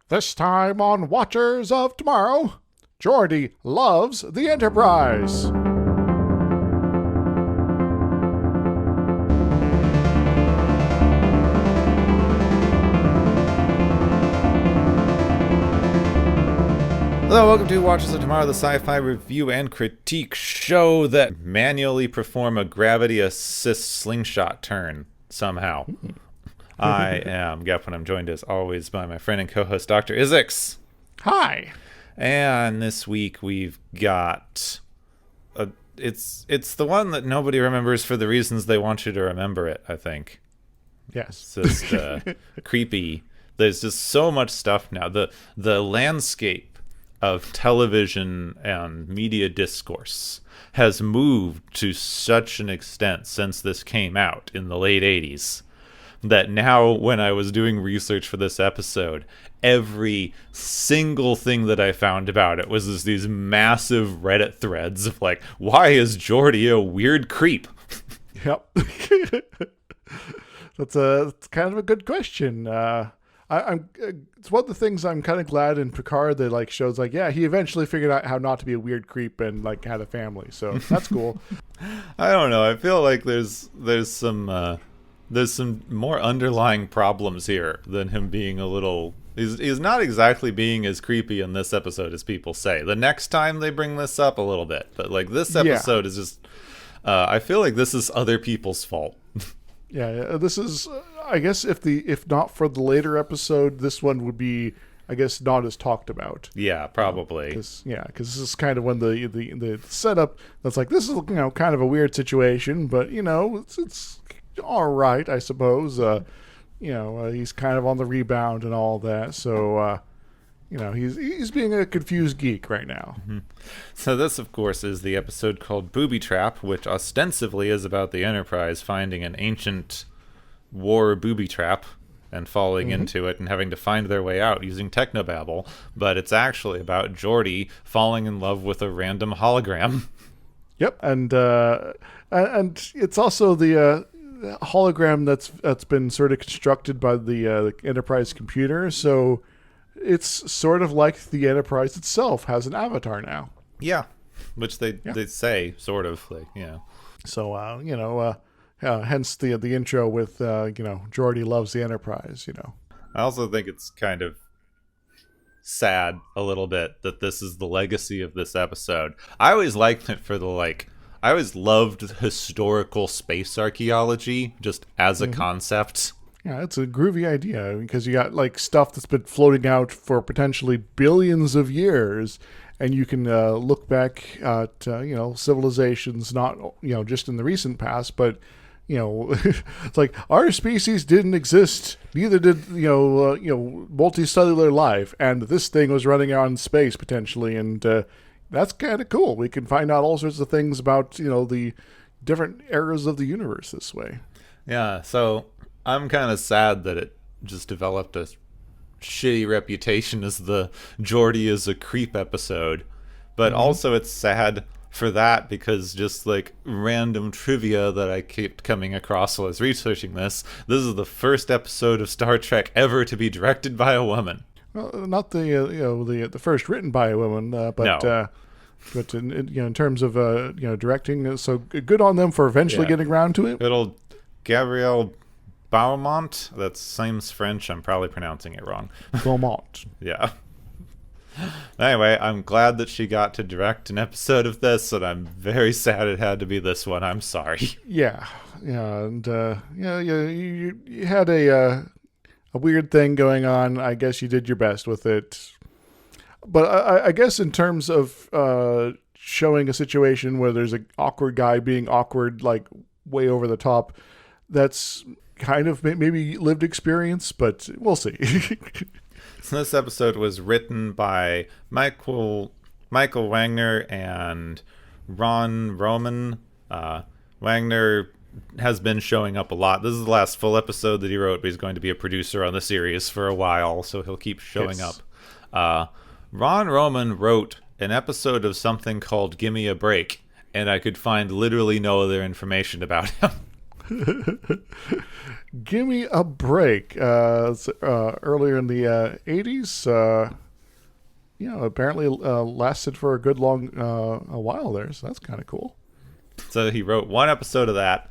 This time on Watchers of Tomorrow, Geordi loves the Enterprise. Hello, welcome to Watchers of Tomorrow, the sci-fi review and critique show that manually perform a gravity assist slingshot turn somehow. I am Gep, and I'm joined as always by my friend and co-host Dr. Isix. Hi. And this week we've got it's the one that nobody remembers for the reasons they want you to remember it, I think. Yes. It's just creepy. There's just so much stuff now. The landscape of television and media discourse has moved to such an extent since this came out in the late 80s that now when I was doing research for this episode, every single thing that I found about it was just these massive Reddit threads of like, why is Geordi a weird creep? Yep. That's kind of a good question. It's one of the things I'm kind of glad in Picard that like shows like, yeah, he eventually figured out how not to be a weird creep and like had a family. So that's cool. I don't know. I feel like there's some more underlying problems here than him being a little. He's not exactly being as creepy in this episode as people say. The next time they bring this up a little bit, but like this episode is just. I feel like this is other people's fault. Yeah, this is. I guess if not for the later episode, this one would be, I guess, not as talked about. Yeah, probably. Because this is kind of when the setup that's like, this is kind of a weird situation, but it's all right, I suppose. He's kind of on the rebound and all that, so he's being a confused geek right now. Mm-hmm. So this, of course, is the episode called Booby Trap, which ostensibly is about the Enterprise finding an ancient war booby trap and falling into it and having to find their way out using technobabble, but it's actually about Geordi falling in love with a random hologram. Yep, and it's also the hologram that's been sort of constructed by the Enterprise computer, so it's sort of like the Enterprise itself has an avatar now. Yeah, which they say sort of like, yeah. So hence the intro with Geordi loves the Enterprise. I also think it's kind of sad a little bit that this is the legacy of this episode. I always liked it for I always loved historical space archaeology just as a concept. Yeah, it's a groovy idea because you got like stuff that's been floating out for potentially billions of years, and you can look back at civilizations not just in the recent past, but it's like our species didn't exist, neither did multicellular life, and this thing was running out in space potentially, and that's kind of cool. We can find out all sorts of things about the different eras of the universe this way. Yeah, so I'm kind of sad that it just developed a shitty reputation as the Geordi is a creep episode, but also it's sad for that because just like random trivia that I kept coming across while I was researching this is the first episode of Star Trek ever to be directed by a woman. Well, not the first written by a woman, but No. But in terms of directing, so good on them for eventually getting around to it. Good old Gabrielle Beaumont. That seems French. I'm probably pronouncing it wrong. Beaumont. Yeah. Anyway, I'm glad that she got to direct an episode of this, and I'm very sad it had to be this one. I'm sorry. Yeah, and you had a weird thing going on. I guess you did your best with it, but I guess in terms of showing a situation where there's an awkward guy being awkward, like way over the top, that's kind of maybe lived experience, but we'll see. So this episode was written by Michael Wagner and Ron Roman. Wagner has been showing up a lot. This is the last full episode that he wrote, but he's going to be a producer on the series for a while, so he'll keep showing up. Ron Roman wrote an episode of something called Gimme a Break, and I could find literally no other information about him. Give me a break. Earlier in the 80s, apparently lasted for a good long a while there, so that's kind of cool. So he wrote one episode of that,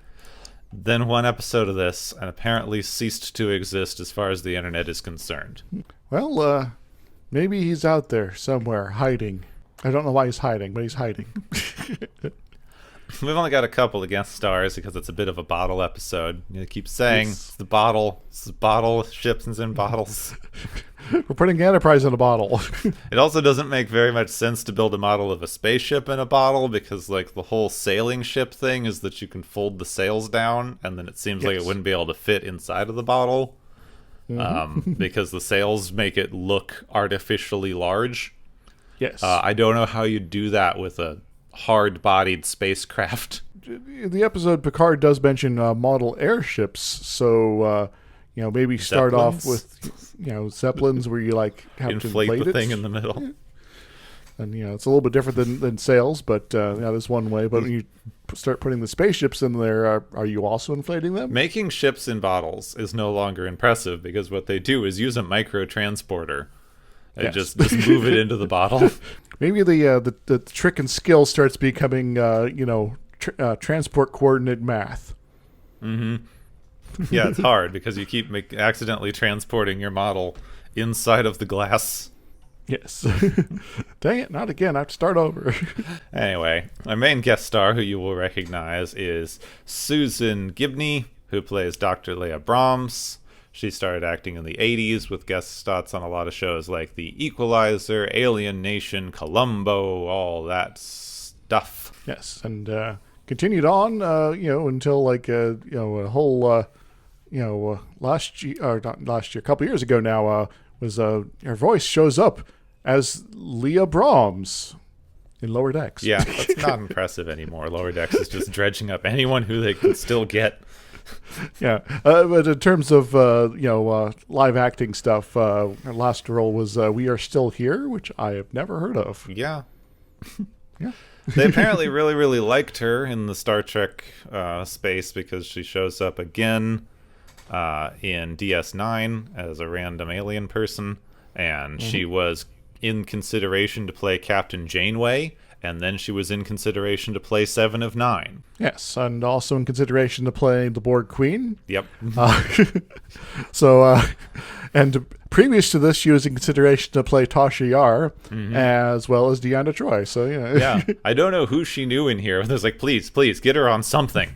then one episode of this, and apparently ceased to exist as far as the internet is concerned. Well, maybe he's out there somewhere hiding. I don't know why he's hiding, but he's hiding. We've only got a couple of guest stars because it's a bit of a bottle episode. You keep saying it's the bottle, ships and in bottles. We're putting Enterprise in a bottle. It also doesn't make very much sense to build a model of a spaceship in a bottle because, like, the whole sailing ship thing is that you can fold the sails down, and then it seems like it wouldn't be able to fit inside of the bottle because the sails make it look artificially large. Yes. I don't know how you do that with a hard-bodied spacecraft. In the episode, Picard does mention model airships, so maybe start off with Zeppelins where you like have inflate to inflate the it. thing in the middle. And it's a little bit different than sails, but that's one way. But when you start putting the spaceships in there, are you also inflating them? Making ships in bottles is no longer impressive because what they do is use a micro transporter and just move it into the bottle. Maybe the trick and skill starts becoming transport coordinate math. Mm-hmm. Yeah, it's hard because you keep accidentally transporting your model inside of the glass. Yes. Dang it, not again. I have to start over. Anyway, our main guest star, who you will recognize, is Susan Gibney, who plays Dr. Leah Brahms. She started acting in the 80s with guest spots on a lot of shows like The Equalizer, Alien Nation, Columbo, all that stuff. Yes, and continued on, until like a whole, last year, or not last year, a couple years ago now, was her voice shows up as Leah Brahms in Lower Decks. Yeah, that's not impressive anymore. Lower Decks is just dredging up anyone who they can still get. Yeah, but in terms of live acting stuff, her last role was We Are Still Here, which I have never heard of. Yeah. Yeah. They apparently really, really liked her in the Star Trek space because she shows up again in DS9 as a random alien person, and she was in consideration to play Captain Janeway, and then she was in consideration to play Seven of Nine. Yes, and also in consideration to play the Borg Queen. Yep. And previous to this, she was in consideration to play Tasha Yar, as well as Deanna Troi. So, Yeah. I don't know who she knew in here. There's like, please, get her on something.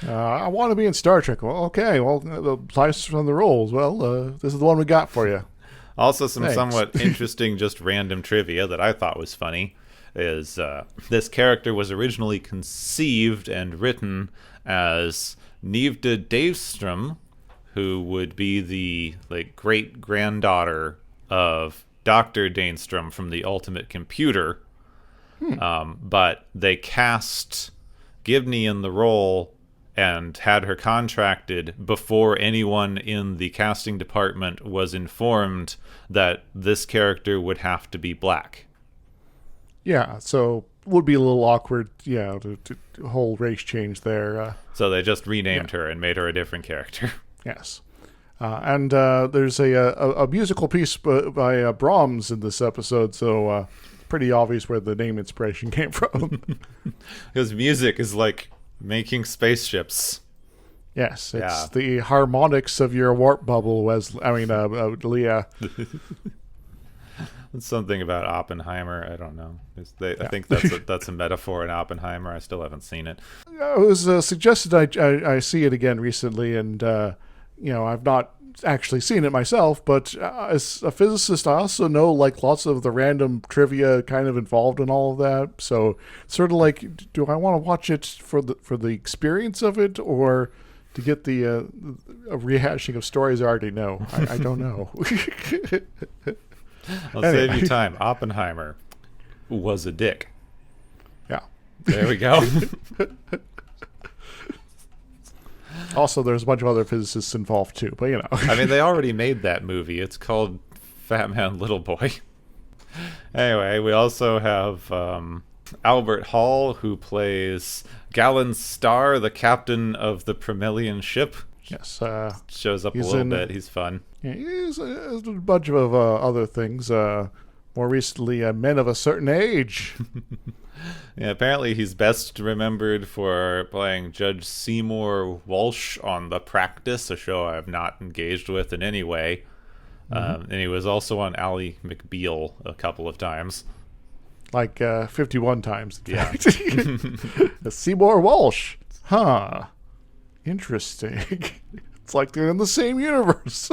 I want to be in Star Trek. Well, okay. Well, the price from the roles. Well, this is the one we got for you. Also, some somewhat interesting, just random trivia that I thought was funny is this character was originally conceived and written as Nevda Daystrom, who would be the great granddaughter of Dr. Daystrom from the Ultimate Computer. But they cast Gibney in the role and had her contracted before anyone in the casting department was informed that this character would have to be black. Yeah, so would be a little awkward, to whole race change there. So they just renamed her and made her a different character. Yes. And there's a musical piece by Brahms in this episode, so pretty obvious where the name inspiration came from. Because music is like making spaceships. Yes, it's the harmonics of your warp bubble, Leah. It's something about Oppenheimer. I don't know. I think that's a metaphor in Oppenheimer. I still haven't seen it. It was suggested I see it again recently, and I've not actually seen it myself, but as a physicist, I also know lots of the random trivia kind of involved in all of that. So sort of like, do I want to watch it for the experience of it, or to get the a rehashing of stories I already know? I don't know. I'll save you time. Oppenheimer was a dick. Yeah. There we go. Also, there's a bunch of other physicists involved too, but I mean, they already made that movie. It's called Fat Man, Little Boy. Anyway, we also have Albert Hall, who plays Galen Starr, the captain of the Promillion ship. Yes. Shows up a little bit. He's fun. Yeah, he's a bunch of other things. More recently, Men of a Certain Age. Yeah, apparently he's best remembered for playing Judge Seymour Walsh on The Practice, a show I've not engaged with in any way. And he was also on Ally McBeal a couple of times. Like 51 times. Yeah. Seymour Walsh. Huh. Interesting. It's like they're in the same universe.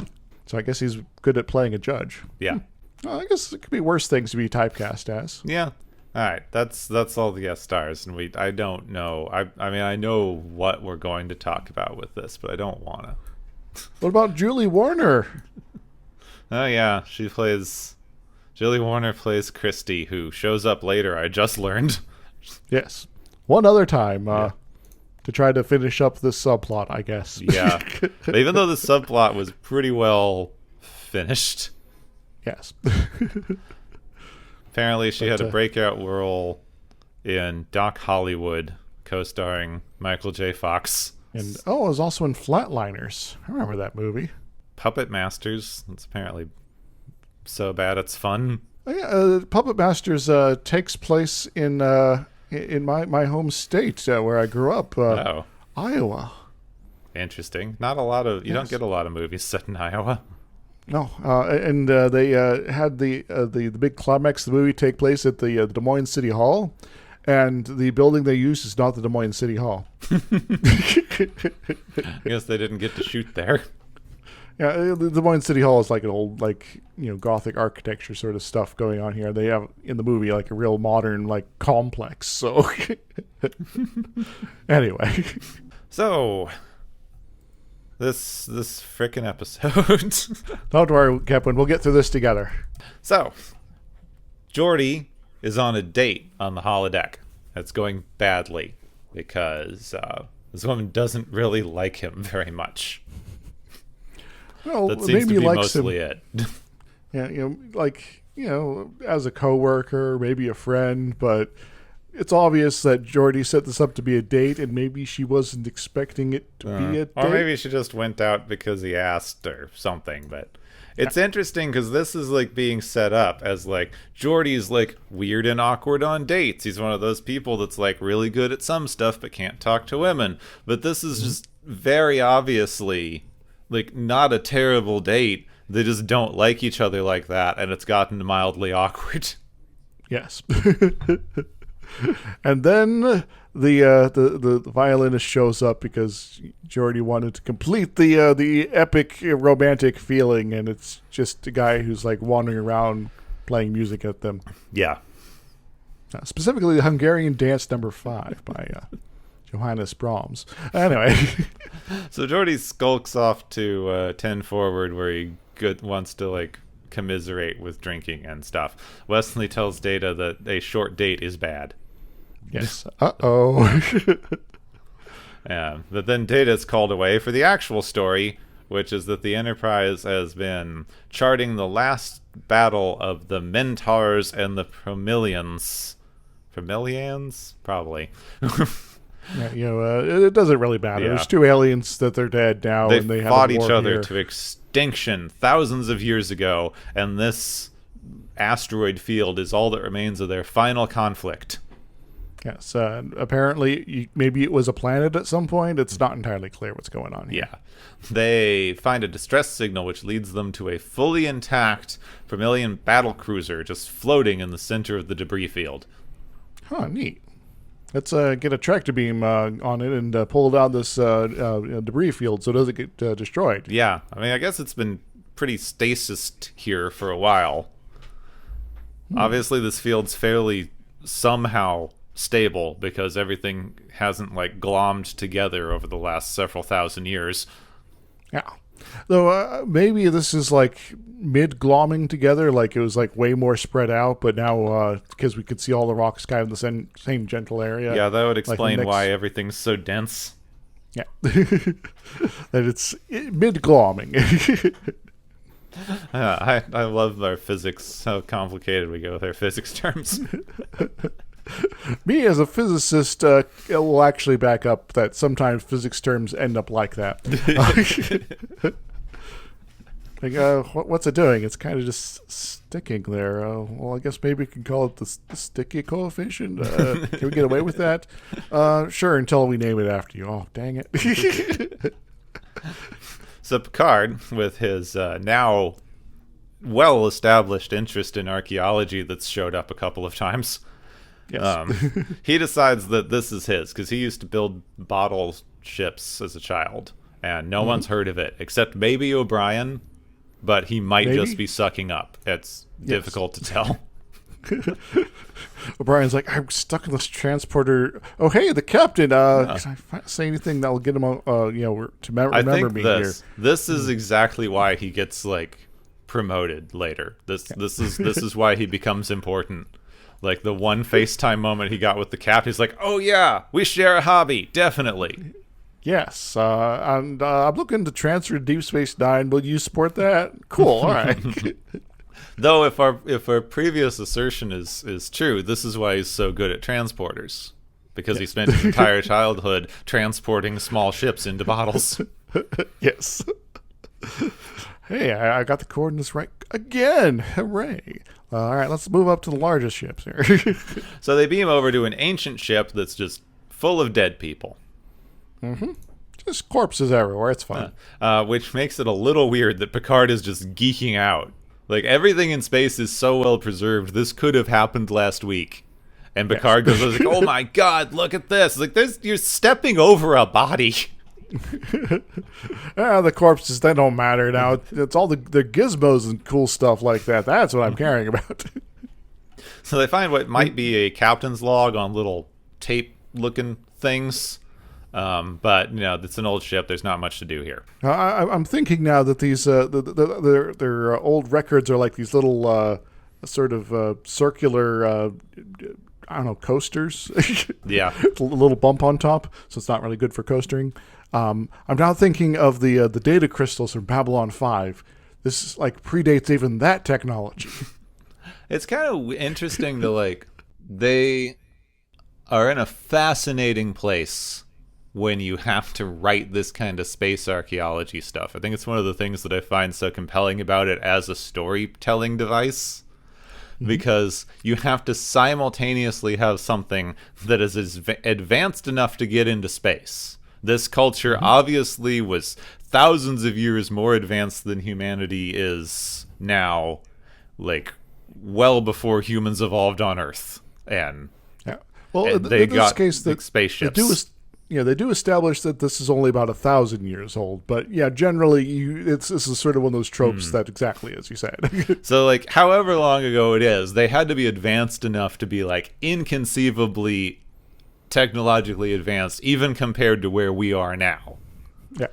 So I guess he's good at playing a judge. Yeah. Well, I guess it could be worse things to be typecast as. Yeah. All right. That's all the guest stars, and I don't know. I mean, I know what we're going to talk about with this, but I don't want to. What about Julie Warner? Oh yeah, Julie Warner plays Christy, who shows up later. I just learned. Yes. One other time to try to finish up this subplot, I guess. Yeah. Even though the subplot was pretty well finished. Yes. Apparently she had a breakout role in Doc Hollywood, co-starring Michael J. Fox. And it was also in Flatliners. I remember that movie. Puppet Masters. It's apparently so bad it's fun. Oh, yeah, Puppet Masters takes place in my home state where I grew up, Iowa. Interesting. Not a lot of you don't get a lot of movies set in Iowa. No, and they had the big climax of the movie take place at the Des Moines City Hall, and the building they used is not the Des Moines City Hall. I guess they didn't get to shoot there. Yeah, the Des Moines City Hall is like an old, Gothic architecture sort of stuff going on here. They have in the movie like a real modern complex. So anyway, so this frickin' episode. Don't worry, Kevin. We'll get through this together. So Geordi is on a date on the holodeck. That's going badly because this woman doesn't really like him very much. Well, that seems maybe to be likes mostly him. It. Yeah, as a coworker, maybe a friend, but it's obvious that Geordi set this up to be a date, and maybe she wasn't expecting it to be a date. Or maybe she just went out because he asked or something, but it's interesting because this is being set up as Geordi's weird and awkward on dates. He's one of those people that's really good at some stuff but can't talk to women. But this is just very obviously not a terrible date. They just don't like each other like that, and it's gotten mildly awkward. Yes. And then the violinist shows up because Geordi wanted to complete the epic romantic feeling, and it's just a guy who's wandering around playing music at them. Yeah. Specifically, the Hungarian Dance No. 5 by Johannes Brahms. Anyway. So Geordi skulks off to 10 Forward, where he wants to commiserate with drinking and stuff. Wesley tells Data that a short date is bad. Yes. Uh-oh. Yeah, but then Data's called away for the actual story, which is that the Enterprise has been charting the last battle of the Mentars and the Promillions. Promillians? Probably. Yeah, it doesn't really matter. Yeah. There's two aliens that they're dead now, and they fought each other to extinction thousands of years ago, and this asteroid field is all that remains of their final conflict. Yes, apparently maybe it was a planet at some point. It's not entirely clear what's going on here. Yeah. They find a distress signal which leads them to a fully intact Vermilion battlecruiser just floating in the center of the debris field. Huh, neat. Let's get a tractor beam on it and pull down this debris field so it doesn't get destroyed. Yeah, I mean, I guess it's been pretty stasis here for a while. Obviously, this field's fairly somehow stable because everything hasn't glommed together over the last several thousand years. Yeah. Though maybe this is mid-glomming together, it was way more spread out, but now because we could see all the rocks kind of in the same gentle area. Yeah, that would explain why everything's so dense. Yeah. That it's mid-glomming. I love our physics, how complicated we go with our physics terms. Me as a physicist will actually back up that sometimes physics terms end up like that. Like, what's it doing? It's kind of just sticking there. Well, I guess maybe we can call it the sticky coefficient. Can we get away with that? Sure, until we name it after you. Oh, dang it. So Picard, with his now well-established interest in archaeology that's showed up a couple of times, Yes. he decides that this is his, because he used to build bottle ships as a child, and no one's heard of it, except maybe O'Brien, but he might just be sucking up. It's difficult to tell. O'Brien's like, I'm stuck in this transporter. Oh, hey, the captain. Can I say anything that'll get him, to remember me here? This is exactly why he gets promoted later. This is why he becomes important. Like the one FaceTime moment he got with the captain, he's like, "Oh yeah, we share a hobby, definitely." Yes, and I'm looking to transfer to Deep Space Nine. Will you support that? Cool. All right. Though, if our previous assertion is true, this is why he's so good at transporters, because he spent his entire childhood transporting small ships into bottles. Yes. Hey, I got the coordinates right again. Hooray. All right, let's move up to the largest ships here. So they beam over to an ancient ship that's just full of dead people. Mm-hmm. Just corpses everywhere. It's fun. Which makes it a little weird that Picard is just geeking out. Like, everything in space is so well preserved, this could have happened last week. And Picard goes like, "Oh my god, look at this." Like, you're stepping over a body. The corpses, they don't matter now. It's all the gizmos and cool stuff like that. That's what I'm caring about. So they find what might be a captain's log on little tape-looking things. But, it's an old ship. There's not much to do here. I'm thinking now that these their old records are like these little sort of circular, I don't know, coasters. Yeah. A little bump on top, so it's not really good for coastering. I'm now thinking of the data crystals from Babylon 5. This predates even that technology. It's kind of interesting to they are in a fascinating place when you have to write this kind of space archaeology stuff. I think it's one of the things that I find so compelling about it as a storytelling device, because you have to simultaneously have something that is advanced enough to get into space. This culture obviously was thousands of years more advanced than humanity is now, well before humans evolved on Earth. And they got big spaceships. They do establish that this is only about 1,000 years old, but generally, this is sort of one of those tropes that exactly as you said. So, however long ago it is, they had to be advanced enough to be inconceivably technologically advanced, even compared to where we are now. Yeah.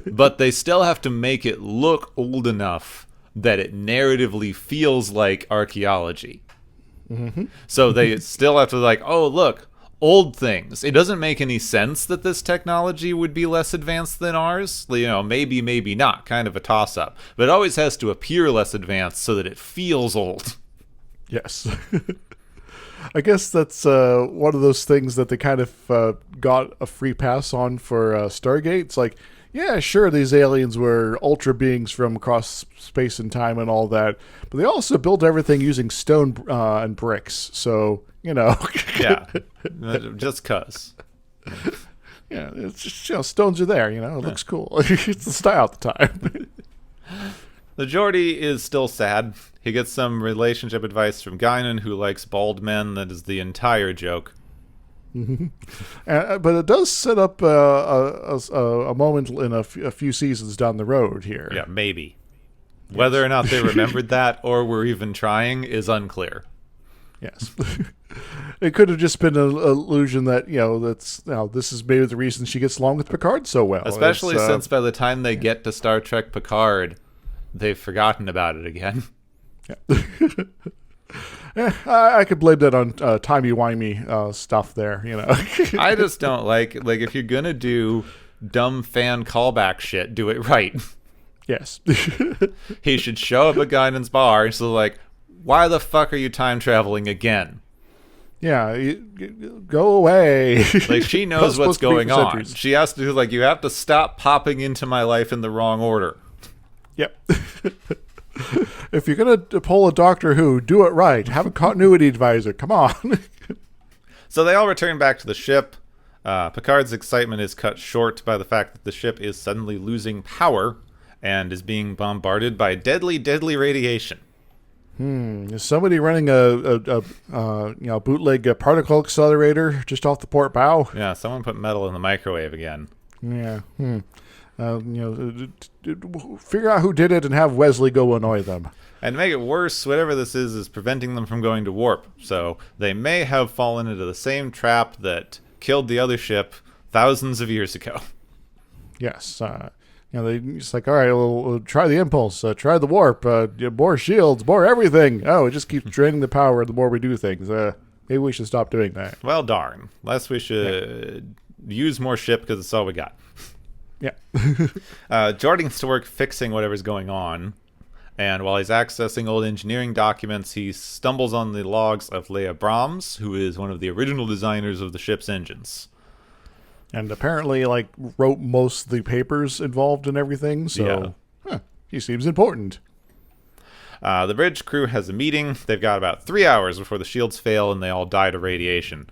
But they still have to make it look old enough that it narratively feels like archaeology. Mm-hmm. So they still have to oh, look, old things. It doesn't make any sense that this technology would be less advanced than ours. Maybe, maybe not. Kind of a toss-up. But it always has to appear less advanced so that it feels old. Yes. I guess that's one of those things that they kind of got a free pass on for Stargate. It's yeah, sure, these aliens were ultra beings from across space and time and all that, but they also built everything using stone and bricks. So, Yeah, just cuz. Yeah, it's just, stones are there, it looks cool. It's the style at the time. The Geordi is still sad. He gets some relationship advice from Guinan, who likes bald men. That is the entire joke. Mm-hmm. But it does set up a moment in a few seasons down the road here. Yeah, maybe. Yes. Whether or not they remembered that or were even trying is unclear. Yes. It could have just been an illusion that, this is maybe the reason she gets along with Picard so well. Especially since by the time they get to Star Trek Picard, they've forgotten about it again. Yeah. I could blame that on timey-wimey stuff there, I just don't if you're going to do dumb fan callback shit, do it right. Yes. He should show up at Guinan's bar and so why the fuck are you time traveling again? Yeah, go away. Like, she knows what's Supposed to be going for on. centuries. She has to, like, you have to stop popping into my life in the wrong order. Yep. If you're going to pull a Doctor Who, do it right. Have a continuity advisor. Come on. So they all return back to the ship. Picard's excitement is cut short by the fact that the ship is suddenly losing power and is being bombarded by deadly, deadly radiation. Is somebody running a bootleg particle accelerator just off the port bow? Yeah, someone put metal in the microwave again. Yeah. Figure out who did it and have Wesley go annoy them. And to make it worse, whatever this is preventing them from going to warp. So they may have fallen into the same trap that killed the other ship thousands of years ago. Yes. They just like, all right, we'll try the impulse, try the warp, more shields, more everything. Oh, it just keeps draining the power the more we do things. Maybe we should stop doing that. Well, darn. Lest we should use more ship because it's all we got. Yeah. Geordi gets to work fixing whatever's going on. And while he's accessing old engineering documents, he stumbles on the logs of Leah Brahms, who is one of the original designers of the ship's engines. And apparently, wrote most of the papers involved in everything, so he seems important. The bridge crew has a meeting. They've got about 3 hours before the shields fail and they all die to radiation.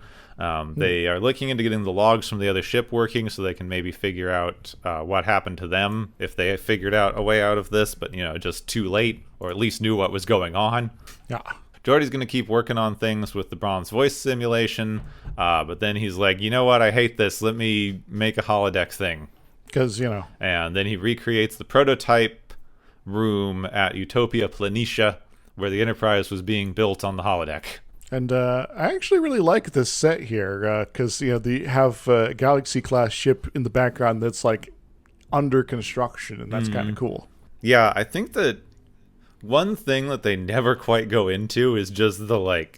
They are looking into getting the logs from the other ship working so they can maybe figure out what happened to them, if they figured out a way out of this, but, just too late, or at least knew what was going on. Yeah. Geordi's going to keep working on things with the Brahms voice simulation, but then he's like, you know what, I hate this. Let me make a holodeck thing. Because, And then he recreates the prototype room at Utopia Planitia, where the Enterprise was being built on the holodeck. And I actually really like this set here, because, they have a Galaxy-class ship in the background that's, under construction, and that's kind of cool. Yeah, I think that one thing that they never quite go into is just the,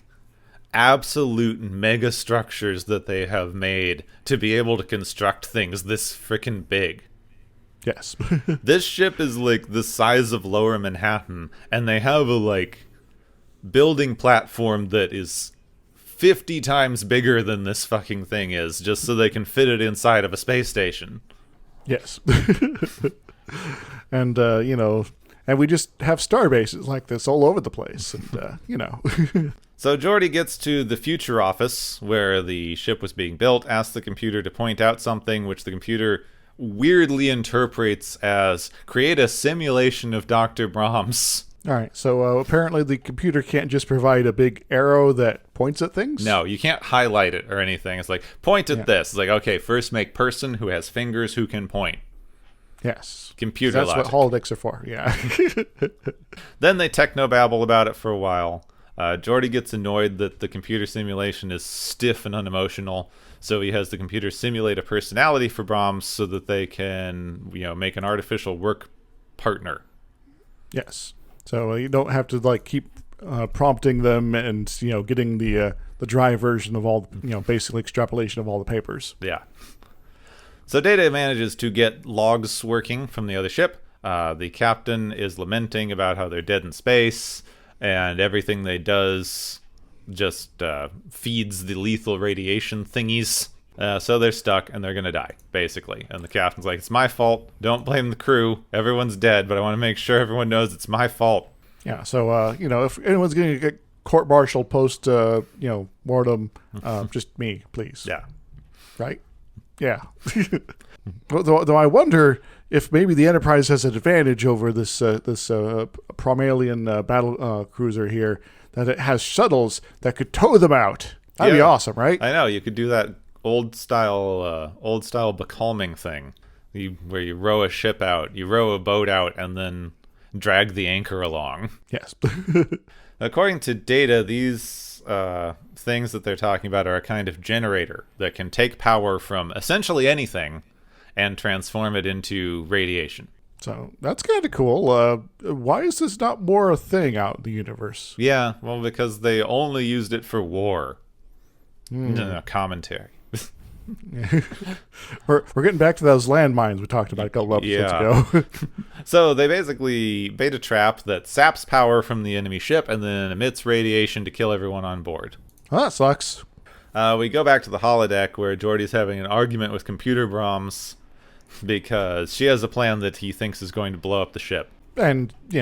absolute mega structures that they have made to be able to construct things this freaking big. Yes. This ship is, the size of Lower Manhattan, and they have a, building platform that is 50 times bigger than this fucking thing is, just so they can fit it inside of a space station. Yes. And, and we just have star bases like this all over the place, and, So Geordi gets to the future office where the ship was being built, asks the computer to point out something, which the computer weirdly interprets as create a simulation of Dr. Brahms. All right, so apparently the computer can't just provide a big arrow that points at things? No, you can't highlight it or anything. It's like, point at this. It's like, okay, first make person who has fingers who can point. Yes. Computer That's logic. what holodecks are for, yeah. Then they technobabble about it for a while. Geordi gets annoyed that the computer simulation is stiff and unemotional, so he has the computer simulate a personality for Brahms so that they can, make an artificial work partner. Yes. So you don't have to keep prompting them and getting the dry version of all basically extrapolation of all the papers. Yeah. So Data manages to get logs working from the other ship. The captain is lamenting about how they're dead in space, and everything they does just feeds the lethal radiation thingies. So they're stuck, and they're going to die, basically. And the captain's like, it's my fault. Don't blame the crew. Everyone's dead, but I want to make sure everyone knows it's my fault. Yeah, so, if anyone's going to get court-martialed post, mortem, just me, please. Yeah. Right? Yeah. Though I wonder if maybe the Enterprise has an advantage over this Promalian battle cruiser here, that it has shuttles that could tow them out. That'd be awesome, right? I know. You could do that old style becalming thing, where you row a ship out, you row a boat out, and then drag the anchor along. Yes. According to Data, these things that they're talking about are a kind of generator that can take power from essentially anything and transform it into radiation. So that's kind of cool. Why is this not more a thing out in the universe? Yeah, well, because they only used it for war. Commentary. We're getting back to those landmines we talked about a couple episodes ago. So they basically bait a trap that saps power from the enemy ship and then emits radiation to kill everyone on board. Well, that sucks. We go back to the holodeck where Geordi's having an argument with Computer Brahms because she has a plan that he thinks is going to blow up the ship. And, so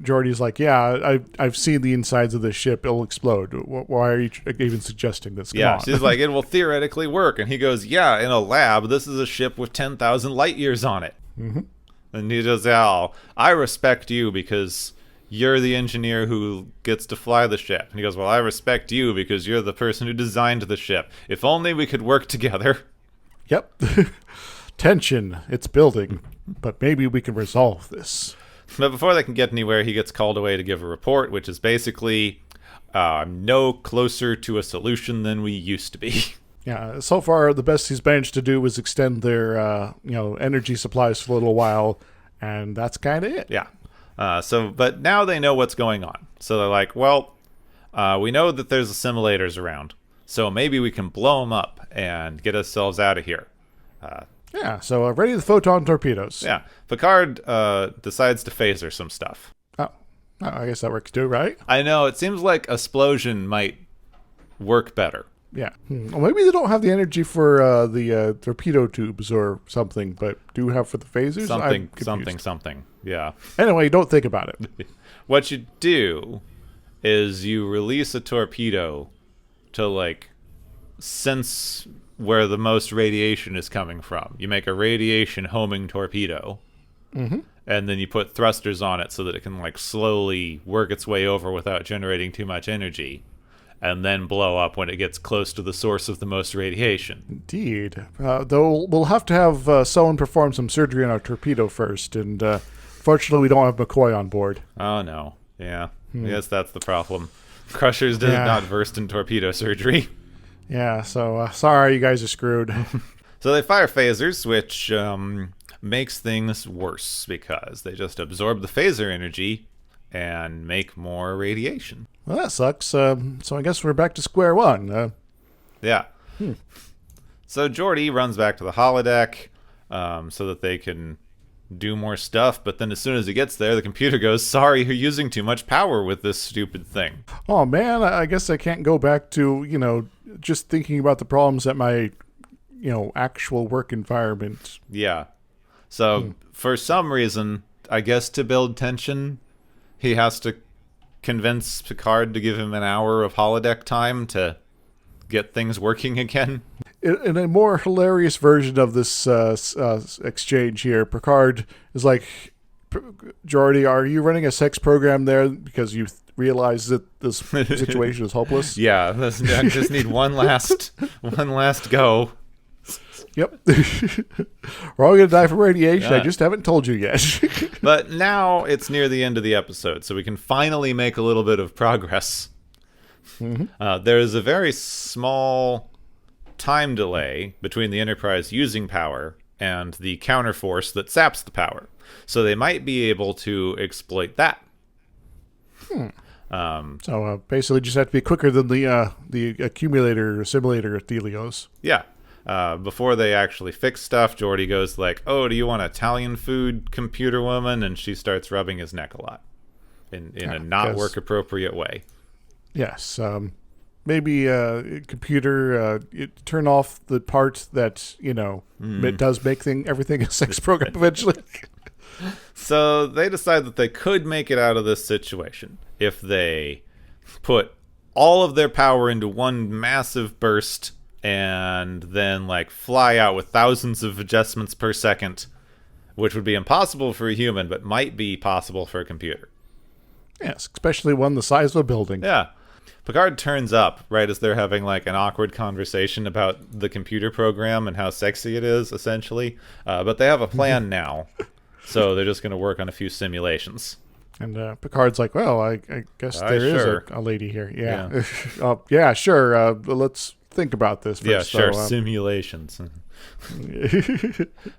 Geordi's like, yeah, I've seen the insides of this ship. It'll explode. Why are you even suggesting this? Come on. She's like, it will theoretically work. And he goes, yeah, in a lab, this is a ship with 10,000 light years on it. Mm-hmm. And he goes, I respect you because you're the engineer who gets to fly the ship. And he goes, well, I respect you because you're the person who designed the ship. If only we could work together. Yep. Tension. It's building. But maybe we can resolve this. But before they can get anywhere, he gets called away to give a report, which is basically no closer to a solution than we used to be. Yeah, so far the best he's managed to do was extend their energy supplies for a little while, and that's kind of it. Yeah. But now they know what's going on. So they're like, well, we know that there's simulators around, so maybe we can blow them up and get ourselves out of here. So ready the photon torpedoes. Yeah. Picard decides to phaser some stuff. Oh, I guess that works too, right? I know. It seems like explosion might work better. Yeah. Well, maybe they don't have the energy for the torpedo tubes or something, but do have for the phasers? Something. Yeah. Anyway, don't think about it. What you do is you release a torpedo to, sense where the most radiation is coming from. You make a radiation homing torpedo, and then you put thrusters on it so that it can slowly work its way over without generating too much energy, and then blow up when it gets close to the source of the most radiation. Indeed. Though we'll have to have someone perform some surgery on our torpedo first, and fortunately we don't have McCoy on board. Oh no. Yeah. I guess that's the problem. Crushers is not versed in torpedo surgery. Yeah, so sorry, you guys are screwed. So they fire phasers, which makes things worse because they just absorb the phaser energy and make more radiation. Well, that sucks. So I guess we're back to square one. Yeah. So Geordi runs back to the holodeck so that they can do more stuff, but then as soon as he gets there, the computer goes, sorry, you're using too much power with this stupid thing. Oh, man, I guess I can't go back to, just thinking about the problems at my, actual work environment. Yeah. So for some reason, I guess to build tension, he has to convince Picard to give him an hour of holodeck time to get things working again. In a more hilarious version of this exchange here, Picard is like, Geordi, are you running a sex program there because you realize that this situation is hopeless? Yeah, I just need one last go. Yep. We're all going to die from radiation. I just haven't told you yet. But now it's near the end of the episode, so we can finally make a little bit of progress. There's a very small time delay between the Enterprise using power and the counterforce that saps the power. So they might be able to exploit that. So basically just have to be quicker than the accumulator simulator at Delios. Yeah. Before they actually fix stuff, Geordi goes like, oh, do you want Italian food, computer woman? And she starts rubbing his neck a lot in a not work appropriate way. Yes. Maybe computer turn off the part that it does make everything a sex program eventually. So they decide that they could make it out of this situation if they put all of their power into one massive burst and then fly out with thousands of adjustments per second, which would be impossible for a human but might be possible for a computer. Yes, especially one the size of a building. Yeah. Picard turns up right as they're having an awkward conversation about the computer program and how sexy it is, essentially. But they have a plan now, so they're just going to work on a few simulations. And Picard's like, well, I guess there is a lady here. Yeah. Yeah, Sure. Let's think about this first. Yeah, sure. Simulations.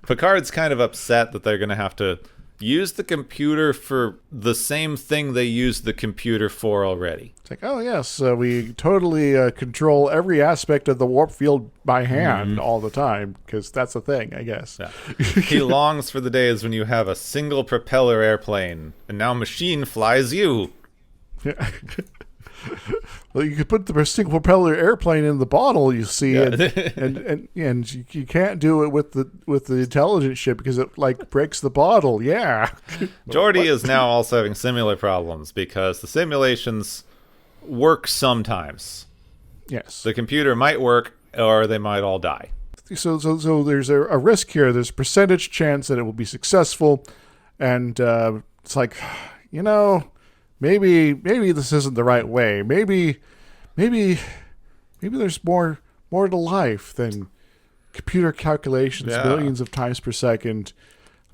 Picard's kind of upset that they're going to have to use the computer for the same thing they used the computer for already. It's like, oh, yes, we totally control every aspect of the warp field by hand all the time, because that's a thing, I guess. Yeah. He longs for the days when you have a single propeller airplane, and now machine flies you. Well, you could put the single propeller airplane in the bottle, you see, Yeah. and you can't do it with the intelligence ship because it like breaks the bottle. Yeah. Geordi is now also having similar problems because the simulations work sometimes. Yes. The computer might work, or they might all die. So there's a risk here. There's a percentage chance that it will be successful, and it's like, maybe this isn't the right way. Maybe there's more to life than computer calculations millions of times per second.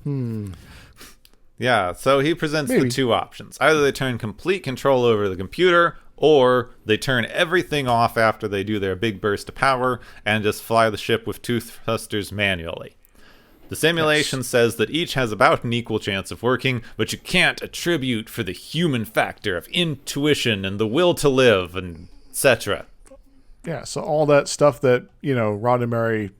Yeah, so he presents Maybe. the two options. Either they turn complete control over the computer, or they turn everything off after they do their big burst of power and just fly the ship with two thrusters manually. The simulation says that each has about an equal chance of working, but you can't attribute for the human factor of intuition and the will to live, and etc. Yeah, so all that stuff that, Roddenberry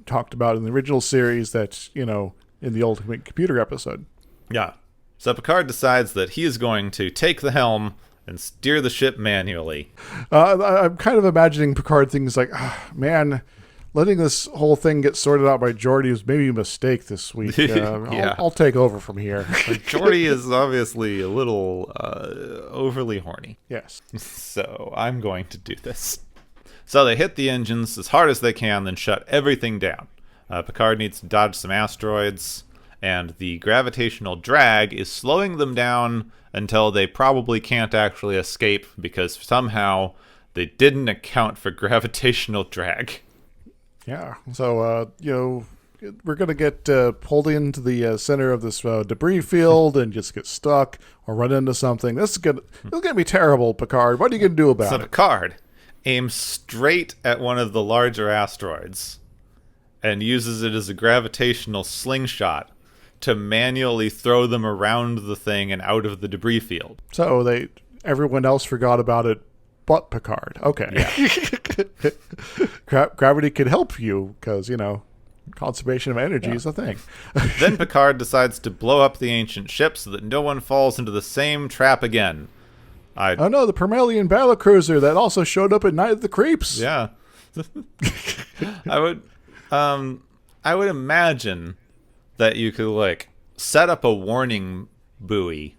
talked about in the original series that, in the Ultimate Computer episode. Yeah. So Picard decides that he is going to take the helm and steer the ship manually. I'm kind of imagining Picard things like, man, letting this whole thing get sorted out by Geordi was maybe a mistake this week. Yeah. I'll take over from here. Geordi is obviously a little overly horny. Yes. So I'm going to do this. So they hit the engines as hard as they can, then shut everything down. Picard needs to dodge some asteroids, and the gravitational drag is slowing them down until they probably can't actually escape because somehow they didn't account for gravitational drag. Yeah. So, we're going to get pulled into the center of this debris field and just get stuck or run into something. This is going to be terrible, Picard. What are you going to do about So it? Picard aims straight at one of the larger asteroids and uses it as a gravitational slingshot to manually throw them around the thing and out of the debris field. So everyone else forgot about it but Picard. Okay. Yeah. Gravity could help you because, conservation of energy is a thing. Then Picard decides to blow up the ancient ship so that no one falls into the same trap again. Oh no, the Permalian battlecruiser that also showed up at Night of the Creeps. Yeah. I would imagine that you could set up a warning buoy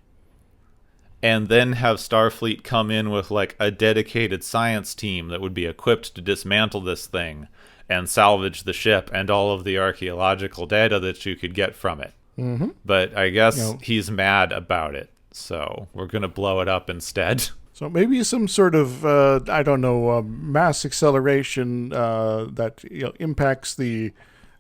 and then have Starfleet come in with a dedicated science team that would be equipped to dismantle this thing and salvage the ship and all of the archaeological data that you could get from it. Mm-hmm. But I guess he's mad about it, so we're going to blow it up instead. So maybe some sort of, mass acceleration that impacts the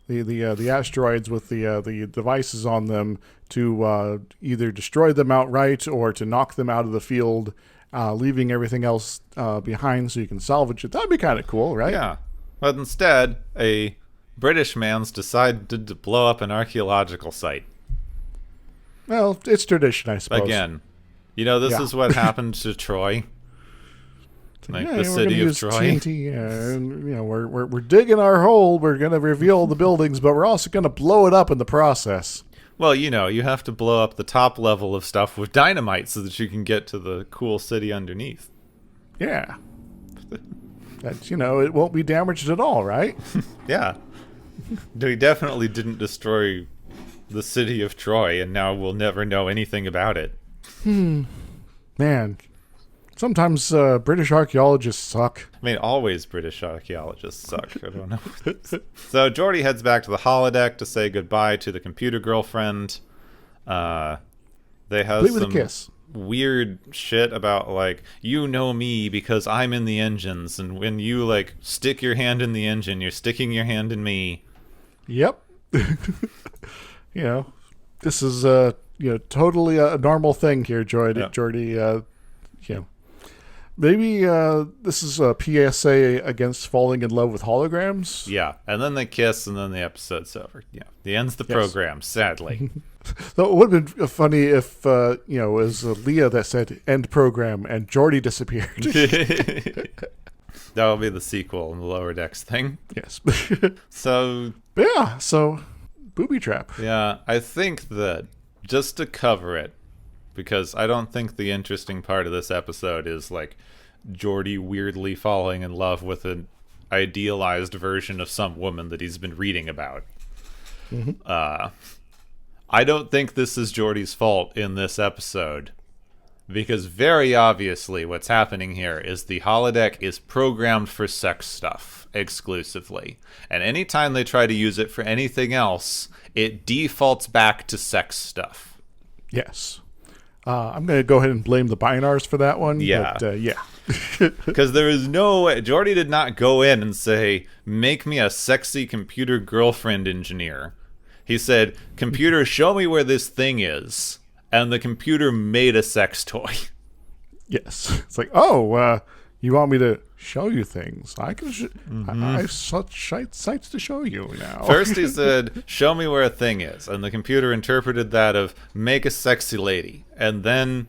asteroids with the devices on them to either destroy them outright or to knock them out of the field, leaving everything else behind so you can salvage it. That'd be kind of cool, right? Yeah. But instead, a British man's decided to blow up an archaeological site. Well, it's tradition, I suppose. Again. This is what happened to Troy. The city of Troy. TNT, and, we're digging our hole. We're going to reveal the buildings, but we're also going to blow it up in the process. Well, you have to blow up the top level of stuff with dynamite so that you can get to the cool city underneath. Yeah. That, it won't be damaged at all, right? Yeah. We definitely didn't destroy the city of Troy, and now we'll never know anything about it. Man. Sometimes British archaeologists suck. I mean, always British archaeologists suck. I don't know. So Geordi heads back to the holodeck to say goodbye to the computer girlfriend. They have some weird shit about me because I'm in the engines, and when you stick your hand in the engine, you're sticking your hand in me. Yep. This is totally a normal thing here, Geordi. Maybe this is a PSA against falling in love with holograms. Yeah, and then they kiss, and then the episode's over. Yeah, the end's the program, sadly. So it would have been funny if it was Leah that said "end program" and Geordi disappeared. That will be the sequel in the Lower Decks thing. Yes. So booby trap. Yeah, I think that just to cover it, because I don't think the interesting part of this episode is Geordi weirdly falling in love with an idealized version of some woman that he's been reading about. I don't think this is Geordi's fault in this episode, because very obviously what's happening here is the holodeck is programmed for sex stuff exclusively. And anytime they try to use it for anything else, it defaults back to sex stuff. Yes. I'm going to go ahead and blame the Binars for that one. Yeah. But, yeah. Because there is no way. Geordi did not go in and say, make me a sexy computer girlfriend engineer. He said, computer, show me where this thing is. And the computer made a sex toy. Yes. It's like, oh, you want me to show you things? I can. I have such sites to show you now. First he said, show me where a thing is. And the computer interpreted that of, make a sexy lady. And then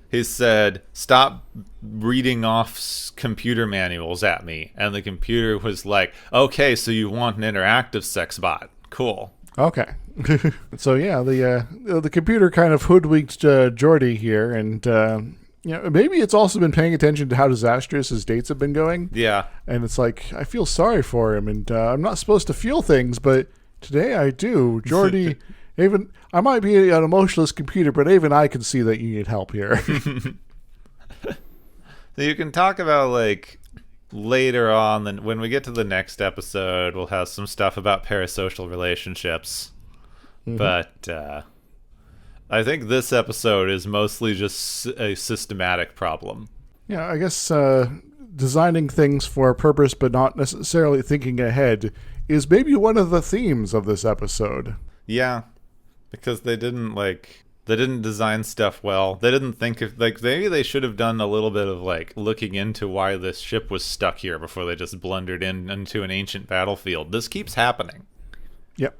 he said, stop reading off computer manuals at me. And the computer was like, okay, so you want an interactive sex bot. Cool. Okay. So yeah, the computer kind of hoodwinked Geordi here, and maybe it's also been paying attention to how disastrous his dates have been going. Yeah. And it's like, I feel sorry for him, and I'm not supposed to feel things, but today I do. Geordi, even I might be an emotionless computer, but even I can see that you need help here. So you can talk about, like, later on, then when we get to the next episode, we'll have some stuff about parasocial relationships. But I think this episode is mostly just a systematic problem. Yeah, I guess designing things for a purpose but not necessarily thinking ahead is maybe one of the themes of this episode. Yeah, because they didn't design stuff well. They didn't think of, like, maybe they should have done a little bit of, like, looking into why this ship was stuck here before they just blundered into an ancient battlefield. This keeps happening. Yep.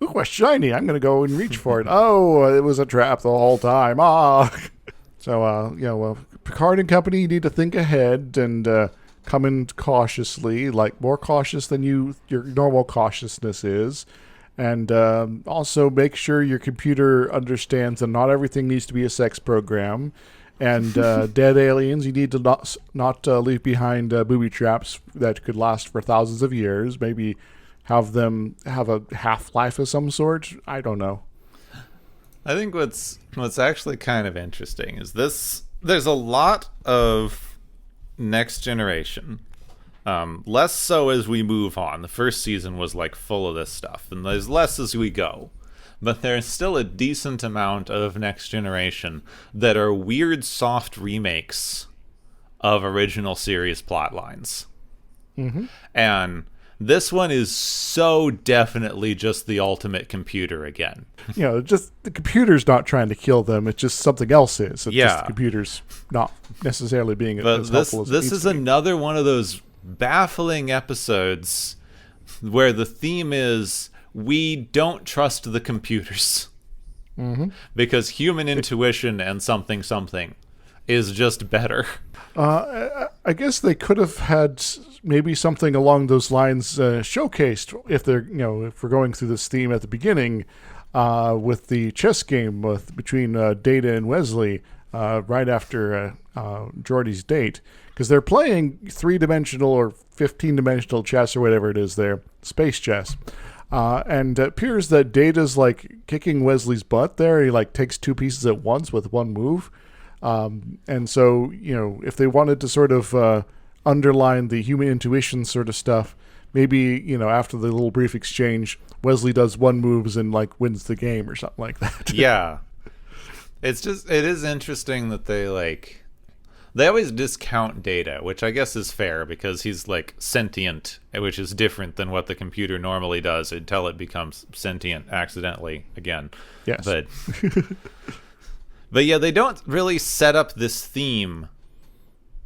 Ooh, what's shiny? I'm going to go and reach for it. Oh, it was a trap the whole time. So, Picard and company, you need to think ahead and come in cautiously, like more cautious than your normal cautiousness is. And also make sure your computer understands that not everything needs to be a sex program. And dead aliens, you need to not leave behind booby traps that could last for thousands of years. Maybe have them have a half-life of some sort. I don't know. I think what's actually kind of interesting is this. There's a lot of Next Generation. Less so as we move on. The first season was like full of this stuff, and there's less as we go. But there's still a decent amount of Next Generation that are weird soft remakes of original series plot lines. And this one is so definitely just the ultimate computer again. Just the computer's not trying to kill them. It's just something else is. It's just the computer's not necessarily being as helpful as this is another one of those baffling episodes where the theme is we don't trust the computers. Because human intuition and something is just better. I guess they could have had maybe something along those lines showcased if we're going through this theme at the beginning with the chess game between Data and Wesley right after Geordi's date, because they're playing 3-dimensional or 15-dimensional chess or whatever it is there, space chess. And it appears that Data's like kicking Wesley's butt there. He like takes 2 pieces at once with one move. And so, if they wanted to sort of underline the human intuition sort of stuff, maybe, after the little brief exchange, Wesley does 1 moves and like wins the game or something like that. Yeah. It is interesting that they always discount Data, which I guess is fair because he's like sentient, which is different than what the computer normally does until it becomes sentient accidentally again. Yes. But yeah, they don't really set up this theme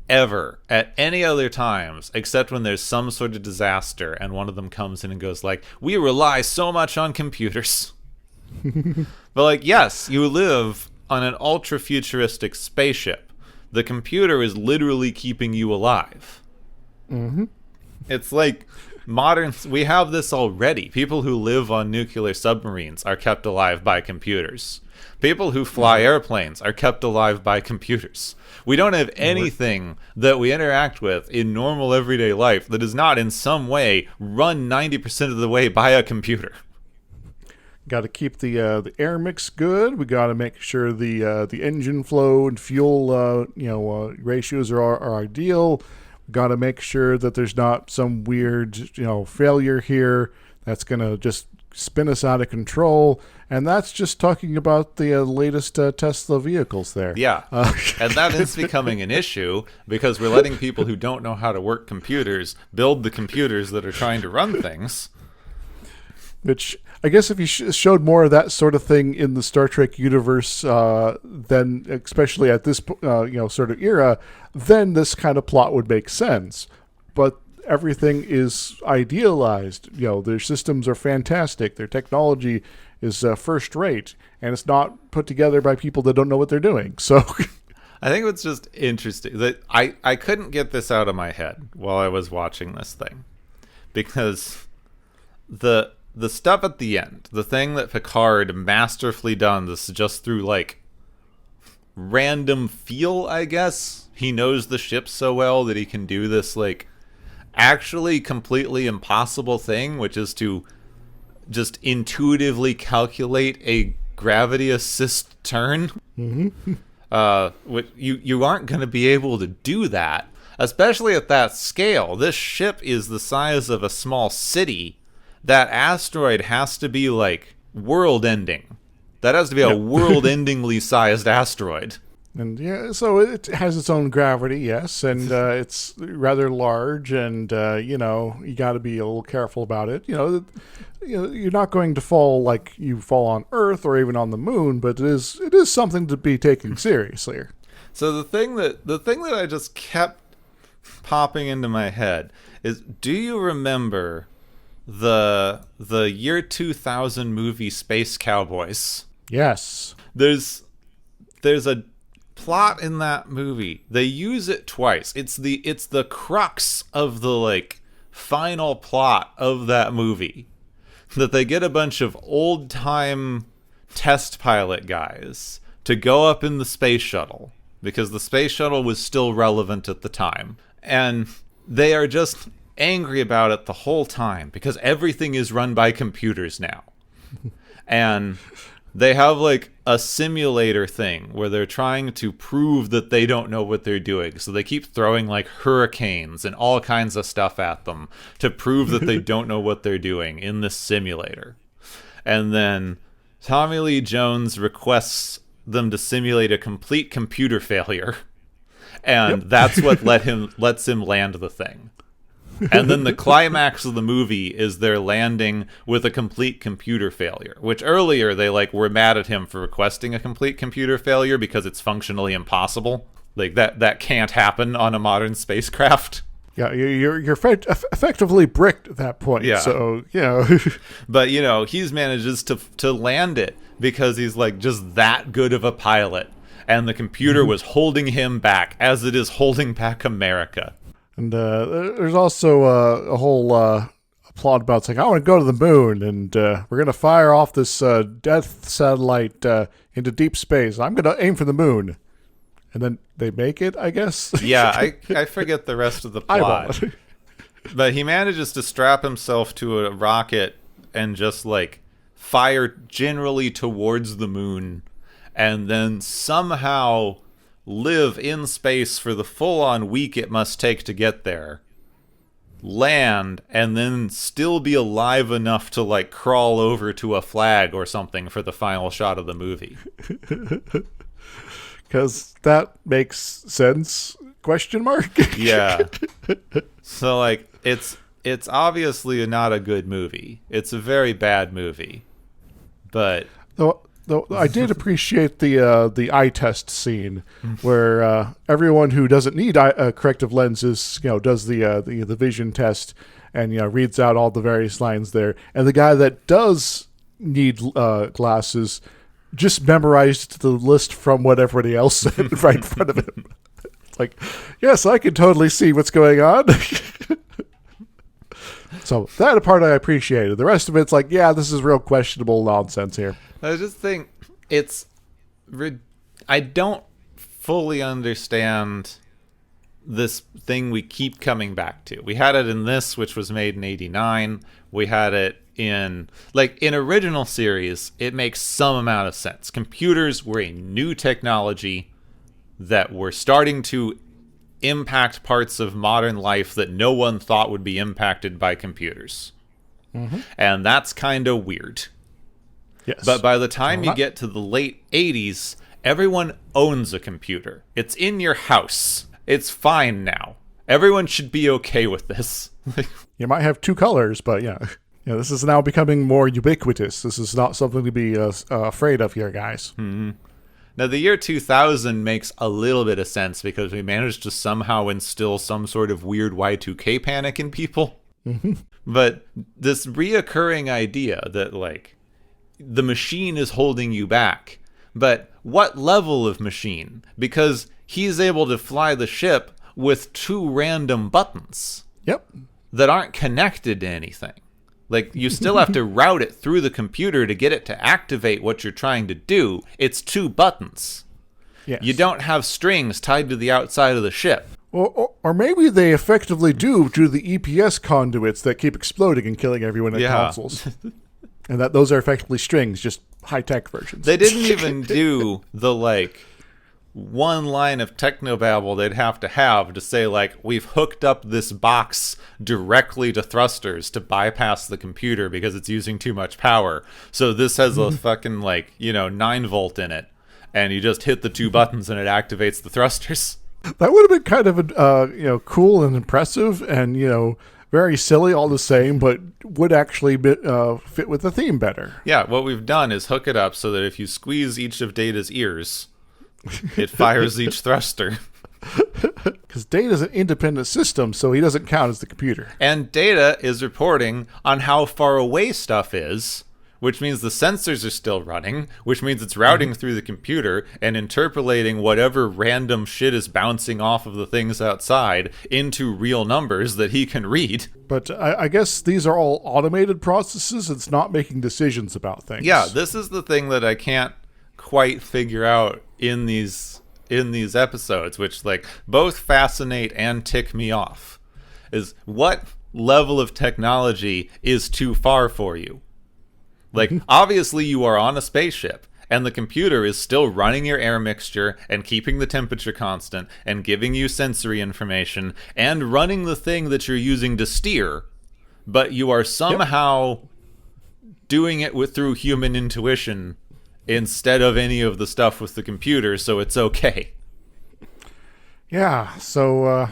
ever at any other times except when there's some sort of disaster and one of them comes in and goes like, we rely so much on computers. But like, yes, you live on an ultra futuristic spaceship. The computer is literally keeping you alive. It's like we have this already. People who live on nuclear submarines are kept alive by computers. People who fly airplanes are kept alive by computers. We don't have anything that we interact with in normal everyday life that is not in some way run 90% of the way by a computer. Got to keep the air mix good. We got to make sure the engine flow and fuel ratios are ideal. We got to make sure that there's not some weird failure here that's gonna just spin us out of control. And that's just talking about the latest Tesla vehicles there. Yeah, and that is becoming an issue because we're letting people who don't know how to work computers build the computers that are trying to run things. Which I guess if you showed more of that sort of thing in the Star Trek universe, then especially at this sort of era, then this kind of plot would make sense. But everything is idealized. Their systems are fantastic. Their technology is first rate, and it's not put together by people that don't know what they're doing. So I think it's just interesting that I couldn't get this out of my head while I was watching this thing, because the stuff at the end, the thing that Picard masterfully done this just through like random feel, I guess. He knows the ship so well that he can do this like actually completely impossible thing, which is to just intuitively calculate a gravity assist turn. Mm-hmm. You aren't going to be able to do that, especially at that scale. This ship is the size of a small city. That asteroid has to be like world-ending. That has to be a world-endingly sized asteroid. And yeah, so it has its own gravity, yes, and it's rather large, and you got to be a little careful about it. You're not going to fall like you fall on Earth or even on the moon, but it is something to be taken seriously. So the thing that I just kept popping into my head is, do you remember the year 2000 movie Space Cowboys? Yes. There's a plot in that movie. They use it twice. It's the crux of the like final plot of that movie, that they get a bunch of old time test pilot guys to go up in the space shuttle because the space shuttle was still relevant at the time, and they are just angry about it the whole time because everything is run by computers now. And they have like a simulator thing where they're trying to prove that they don't know what they're doing. So they keep throwing like hurricanes and all kinds of stuff at them to prove that they don't know what they're doing in this simulator. And then Tommy Lee Jones requests them to simulate a complete computer failure. And that's what lets him land the thing. And then the climax of the movie is they're landing with a complete computer failure, which earlier they like were mad at him for requesting a complete computer failure because it's functionally impossible. Like that can't happen on a modern spacecraft. Yeah, you're effectively bricked at that point. Yeah. So, But, he manages to land it because he's like just that good of a pilot. And the computer was holding him back as it is holding back America. And there's also a whole plot about saying, I want to go to the moon, and we're going to fire off this death satellite into deep space. I'm going to aim for the moon. And then they make it, I guess. Yeah, I forget the rest of the plot. But he manages to strap himself to a rocket and just, like, fire generally towards the moon, and then somehow live in space for the full-on week it must take to get there, land, and then still be alive enough to, like, crawl over to a flag or something for the final shot of the movie. Because that makes sense, ? Yeah. So, like, it's obviously not a good movie. It's a very bad movie. But Though I did appreciate the eye test scene where everyone who doesn't need corrective lenses, does the vision test and reads out all the various lines there, and the guy that does need glasses just memorized the list from what everybody else said right in front of him. It's like, yes, I can totally see what's going on. So that part I appreciated. The rest of it's like, yeah, this is real questionable nonsense here. I just think I don't fully understand this thing we keep coming back to. We had it in this, which was made in 89. We had it in original series. It makes some amount of sense. Computers were a new technology that were starting to impact parts of modern life that no one thought would be impacted by computers. Mm-hmm. And that's kind of weird. Yes. But by the time you get to the late 80s, everyone owns a computer. It's in your house. It's fine now. Everyone should be okay with this. You might have two colors, but yeah, this is now becoming more ubiquitous. This is not something to be afraid of here, guys. Mm-hmm. Now, the year 2000 makes a little bit of sense because we managed to somehow instill some sort of weird Y2K panic in people. Mm-hmm. But this reoccurring idea that, the machine is holding you back. But what level of machine? Because he's able to fly the ship with two random buttons. Yep. That aren't connected to anything. You still have to route it through the computer to get it to activate what you're trying to do. It's two buttons. Yes. You don't have strings tied to the outside of the ship. Or maybe they effectively do to the EPS conduits that keep exploding and killing everyone at consoles. And that those are effectively strings, just high-tech versions. They didn't even do the, one line of technobabble they'd have to say, we've hooked up this box directly to thrusters to bypass the computer because it's using too much power. So this has a fucking, 9-volt in it. And you just hit the two buttons and it activates the thrusters. That would have been kind of, cool and impressive and, very silly all the same, but would actually fit with the theme better. Yeah, what we've done is hook it up so that if you squeeze each of Data's ears, it fires each thruster. Because Data's an independent system, so he doesn't count as the computer. And Data is reporting on how far away stuff is, which means the sensors are still running, which means it's routing through the computer and interpolating whatever random shit is bouncing off of the things outside into real numbers that he can read. But I guess these are all automated processes. It's not making decisions about things. Yeah, this is the thing that I can't quite figure out in these episodes, which both fascinate and tick me off, is what level of technology is too far for you? Obviously you are on a spaceship, and the computer is still running your air mixture and keeping the temperature constant and giving you sensory information and running the thing that you're using to steer, but you are somehow doing it through human intuition instead of any of the stuff with the computer, so it's okay. Yeah, so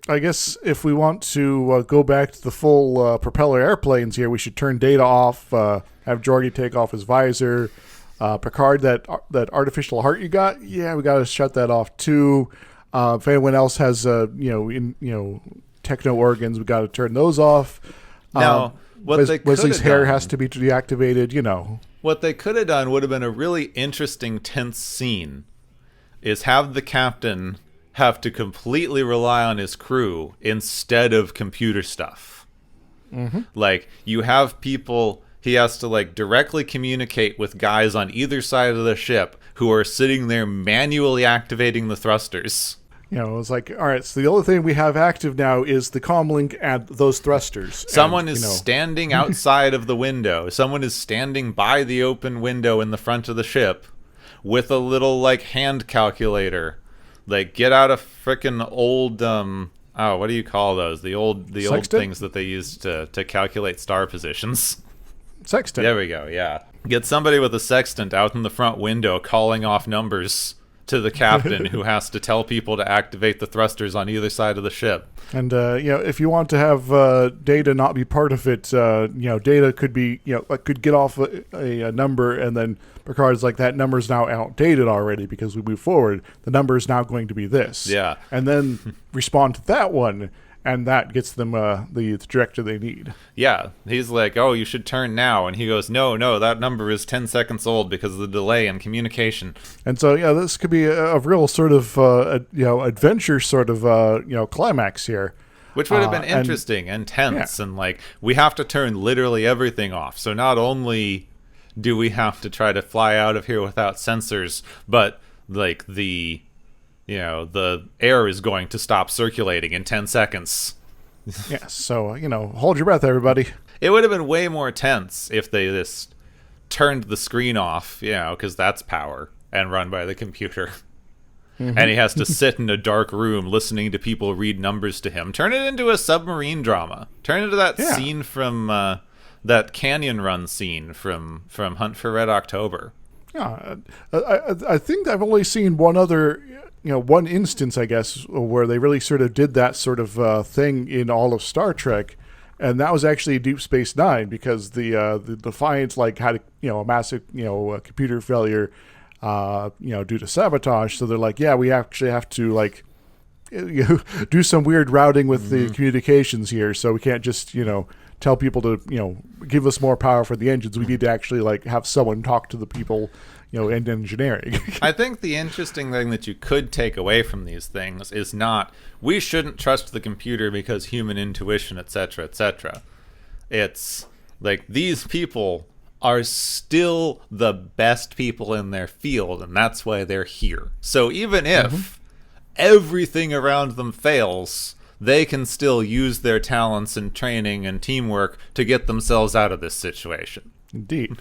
I guess if we want to go back to the full propeller airplanes here, we should turn Data off, have Geordi take off his visor. Picard, that artificial heart you got, we got to shut that off too. If anyone else has techno organs, we got to turn those off. Now, Wesley's hair has to be deactivated. What they could have done would have been a really interesting, tense scene, is have the captain have to completely rely on his crew instead of computer stuff. Mm-hmm. You have people, he has to directly communicate with guys on either side of the ship who are sitting there manually activating the thrusters. It's all right, so the only thing we have active now is the comlink and those thrusters. Someone is standing outside of the window. Someone is standing by the open window in the front of the ship with a little, hand calculator. Get out a frickin' old, what do you call those? The old things that they used to calculate star positions. Sextant. There we go, yeah. Get somebody with a sextant out in the front window calling off numbers to the captain who has to tell people to activate the thrusters on either side of the ship. And, if you want to have Data not be part of it, Data could be, could get off a number, and then Picard's that number's now outdated already because we move forward. The number is now going to be this. Yeah. And then respond to that one, and that gets them the director they need. Yeah. He's oh, you should turn now. And he goes, no, that number is 10 seconds old because of the delay in communication. And so, this could be a real sort of, adventure sort of, climax here. Which would have been And interesting and tense, and like we have to turn literally everything off. So not only do we have to try to fly out of here without sensors, but like the air is going to stop circulating in 10 seconds. yes, so hold your breath, everybody. It would have been way more tense if they just turned the screen off, because that's power and run by the computer. Mm-hmm. And he has to sit in a dark room listening to people read numbers to him. Turn it into a submarine drama. Turn it into that scene from that canyon run scene from Hunt for Red October. Yeah, I think I've only seen one other, one instance, I guess, where they really sort of did that sort of thing in all of Star Trek, and that was actually Deep Space Nine, because the Defiant had a massive computer failure, due to sabotage. So they're like, yeah, we actually have to do some weird routing with the communications here, so we can't just tell people to give us more power for the engines. We need to actually have someone talk to the people in engineering. I think the interesting thing that you could take away from these things is not we shouldn't trust the computer because human intuition, etc., etc. It's like these people are still the best people in their field, and that's why they're here. So even if everything around them fails, they can still use their talents and training and teamwork to get themselves out of this situation. Indeed.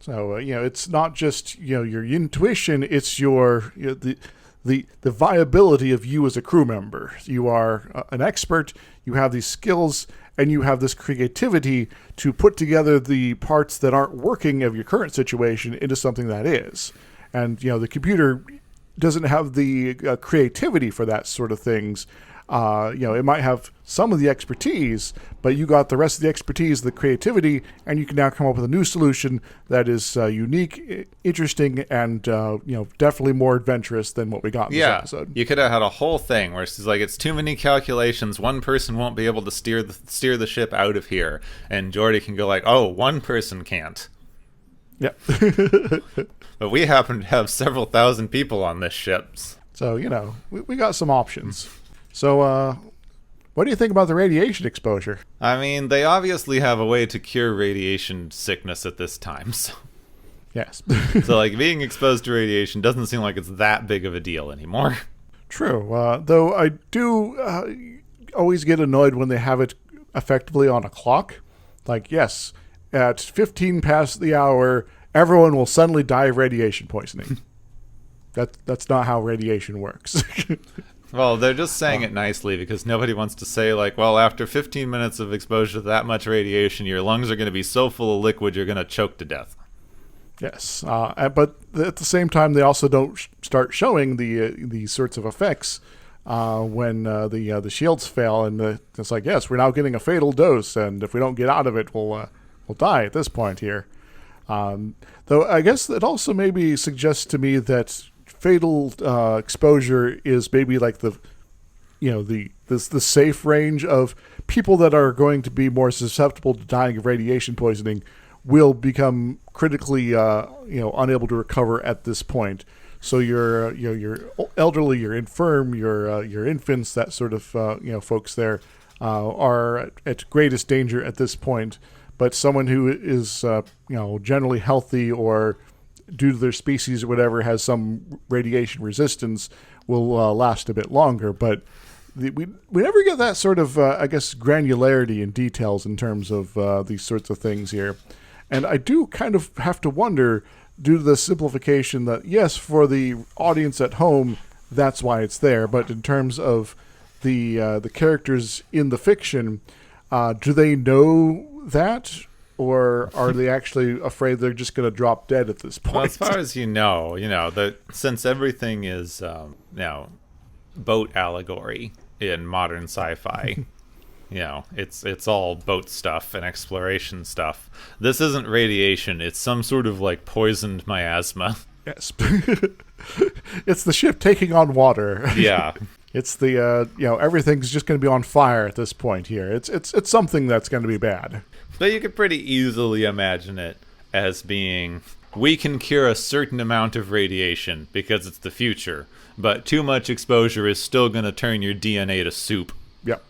So it's not just your intuition; it's your the viability of you as a crew member. You are an expert. You have these skills, and you have this creativity to put together the parts that aren't working of your current situation into something that is. And the computer doesn't have the creativity for that sort of things. It might have some of the expertise, but you got the rest of the expertise, the creativity, and you can now come up with a new solution that is unique, interesting, and definitely more adventurous than what we got in this episode. You could have had a whole thing where it's like, it's too many calculations. One person won't be able to steer the ship out of here, and Geordi can go like, "Oh, one person can't." Yeah. But we happen to have several thousand people on this ship. So we got some options. So, what do you think about the radiation exposure? I mean, they obviously have a way to cure radiation sickness at this time. So. Yes. So, being exposed to radiation doesn't seem like it's that big of a deal anymore. True. Though I do always get annoyed when they have it effectively on a clock. Yes, at 15 past the hour, everyone will suddenly die of radiation poisoning. That's not how radiation works. Well, they're just saying it nicely because nobody wants to say, after 15 minutes of exposure to that much radiation, your lungs are going to be so full of liquid you're going to choke to death. Yes, but at the same time, they also don't start showing these sorts of effects when the shields fail, and it's like, yes, we're now getting a fatal dose, and if we don't get out of it, we'll die at this point here. Though I guess it also maybe suggests to me that fatal exposure is maybe the safe range of people that are going to be more susceptible to dying of radiation poisoning will become critically unable to recover at this point. So your elderly, your infirm, your infants, that sort of folks there are at greatest danger at this point. But someone who is generally healthy or due to their species or whatever has some radiation resistance will last a bit longer. But we never get that sort of granularity and details in terms of these sorts of things here. And I do kind of have to wonder, due to the simplification, that yes, for the audience at home, that's why it's there. But in terms of the characters in the fiction, do they know that? Or are they actually afraid they're just going to drop dead at this point? Well, as far as that since everything is boat allegory in modern sci-fi, it's all boat stuff and exploration stuff. This isn't radiation. It's some sort of poisoned miasma. Yes. It's the ship taking on water. Yeah. It's the everything's just going to be on fire at this point here. It's something that's going to be bad. But you could pretty easily imagine it as being, we can cure a certain amount of radiation because it's the future, but too much exposure is still going to turn your DNA to soup. Yep.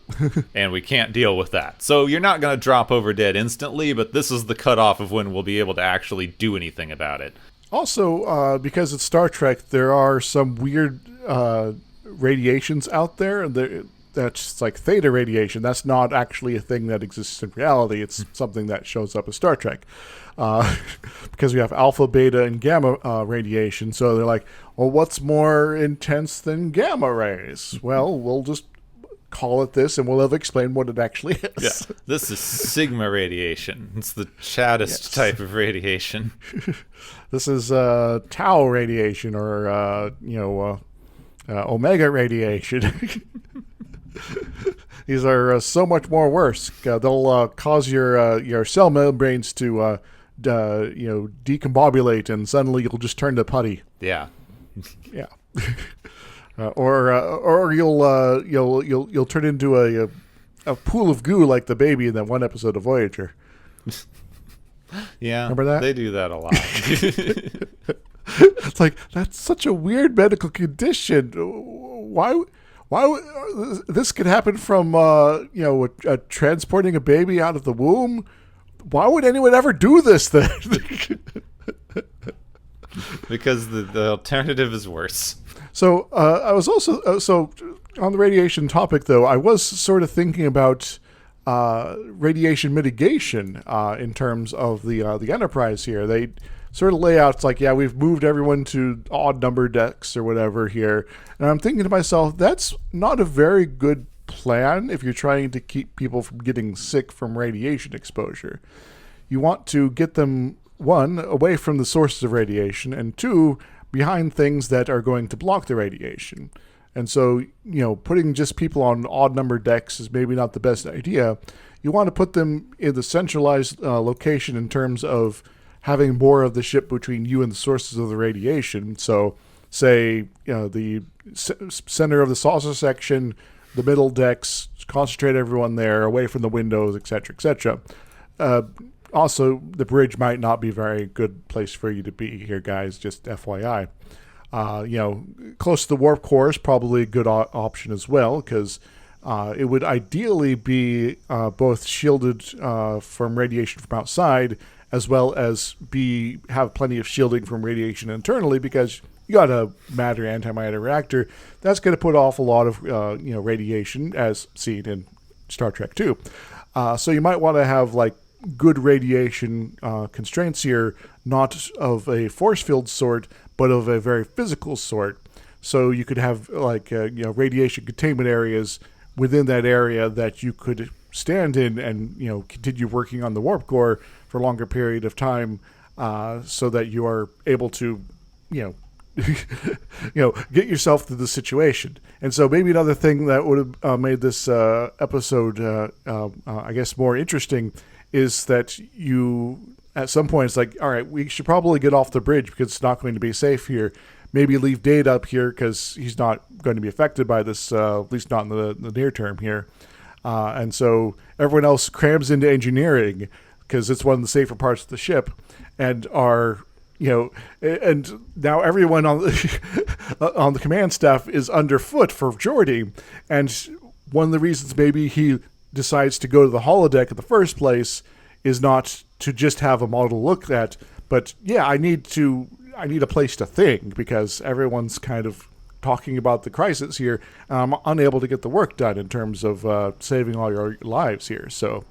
And we can't deal with that. So you're not going to drop over dead instantly, but this is the cutoff of when we'll be able to actually do anything about it. Also, because it's Star Trek, there are some weird radiations out there. That's like theta radiation. That's not actually a thing that exists in reality. It's something that shows up in Star Trek. Because we have alpha, beta, and gamma radiation. So they're like, well, what's more intense than gamma rays? Well, we'll just call it this, and we'll have explained what it actually is. Yeah, this is sigma radiation. It's the chattest type of radiation. This is tau radiation, or omega radiation. These are so much more worse. They'll cause your cell membranes to decombobulate, and suddenly you'll just turn to putty. Yeah. Yeah. Or you'll turn into a pool of goo like the baby in that one episode of Voyager. Yeah, remember that? They do that a lot. It's like, that's such a weird medical condition. Why this could happen from transporting a baby out of the womb? Why would anyone ever do this then? Because the alternative is worse. So I was also so on the radiation topic, though. I was sort of thinking about radiation mitigation in terms of the Enterprise here. They sort of lay out, it's like, yeah, we've moved everyone to odd number decks or whatever here, and I'm thinking to myself, that's not a very good plan if you're trying to keep people from getting sick from radiation exposure. You want to get them, one, away from the sources of radiation, and two, behind things that are going to block the radiation. And so, putting just people on odd number decks is maybe not the best idea. You want to put them in the centralized location in terms of having more of the ship between you and the sources of the radiation. So, say, the center of the saucer section, the middle decks, concentrate everyone there, away from the windows, etc., etc. Also, the bridge might not be a very good place for you to be here, guys, just FYI. Close to the warp core is probably a good option as well, because it would ideally be both shielded from radiation from outside, as well as have plenty of shielding from radiation internally, because you got a matter antimatter reactor that's going to put off a lot of radiation, as seen in Star Trek 2. So you might want to have good radiation constraints here, not of a force field sort, but of a very physical sort. So you could have radiation containment areas within that area that you could stand in and continue working on the warp core for a longer period of time, so that you are able to get yourself through the situation. And so maybe another thing that would have made this episode I guess more interesting is that you at some point it's like, all right, we should probably get off the bridge because it's not going to be safe here. Maybe leave Data up here because he's not going to be affected by this, at least not in the near term here. And so everyone else crams into engineering because it's one of the safer parts of the ship, and and now everyone on on the command staff is underfoot for Geordi. And one of the reasons maybe he decides to go to the holodeck in the first place is not to just have a model look at, but yeah, I need a place to think, because everyone's kind of talking about the crisis here, and I'm unable to get the work done in terms of saving all your lives here. So,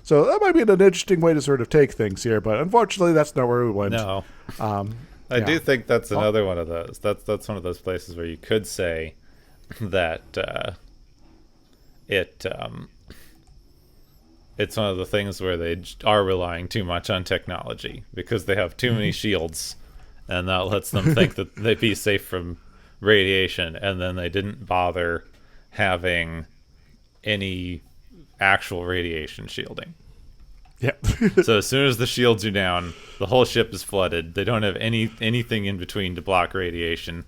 so that might be an interesting way to sort of take things here, but unfortunately that's not where we went. No. I do think that's another one of those. That's one of those places where you could say that it's one of the things where they are relying too much on technology because they have too many shields, and that lets them think that they'd be safe from radiation, and then they didn't bother having any actual radiation shielding. Yeah. So as soon as the shields are down, the whole ship is flooded. They don't have anything in between to block radiation.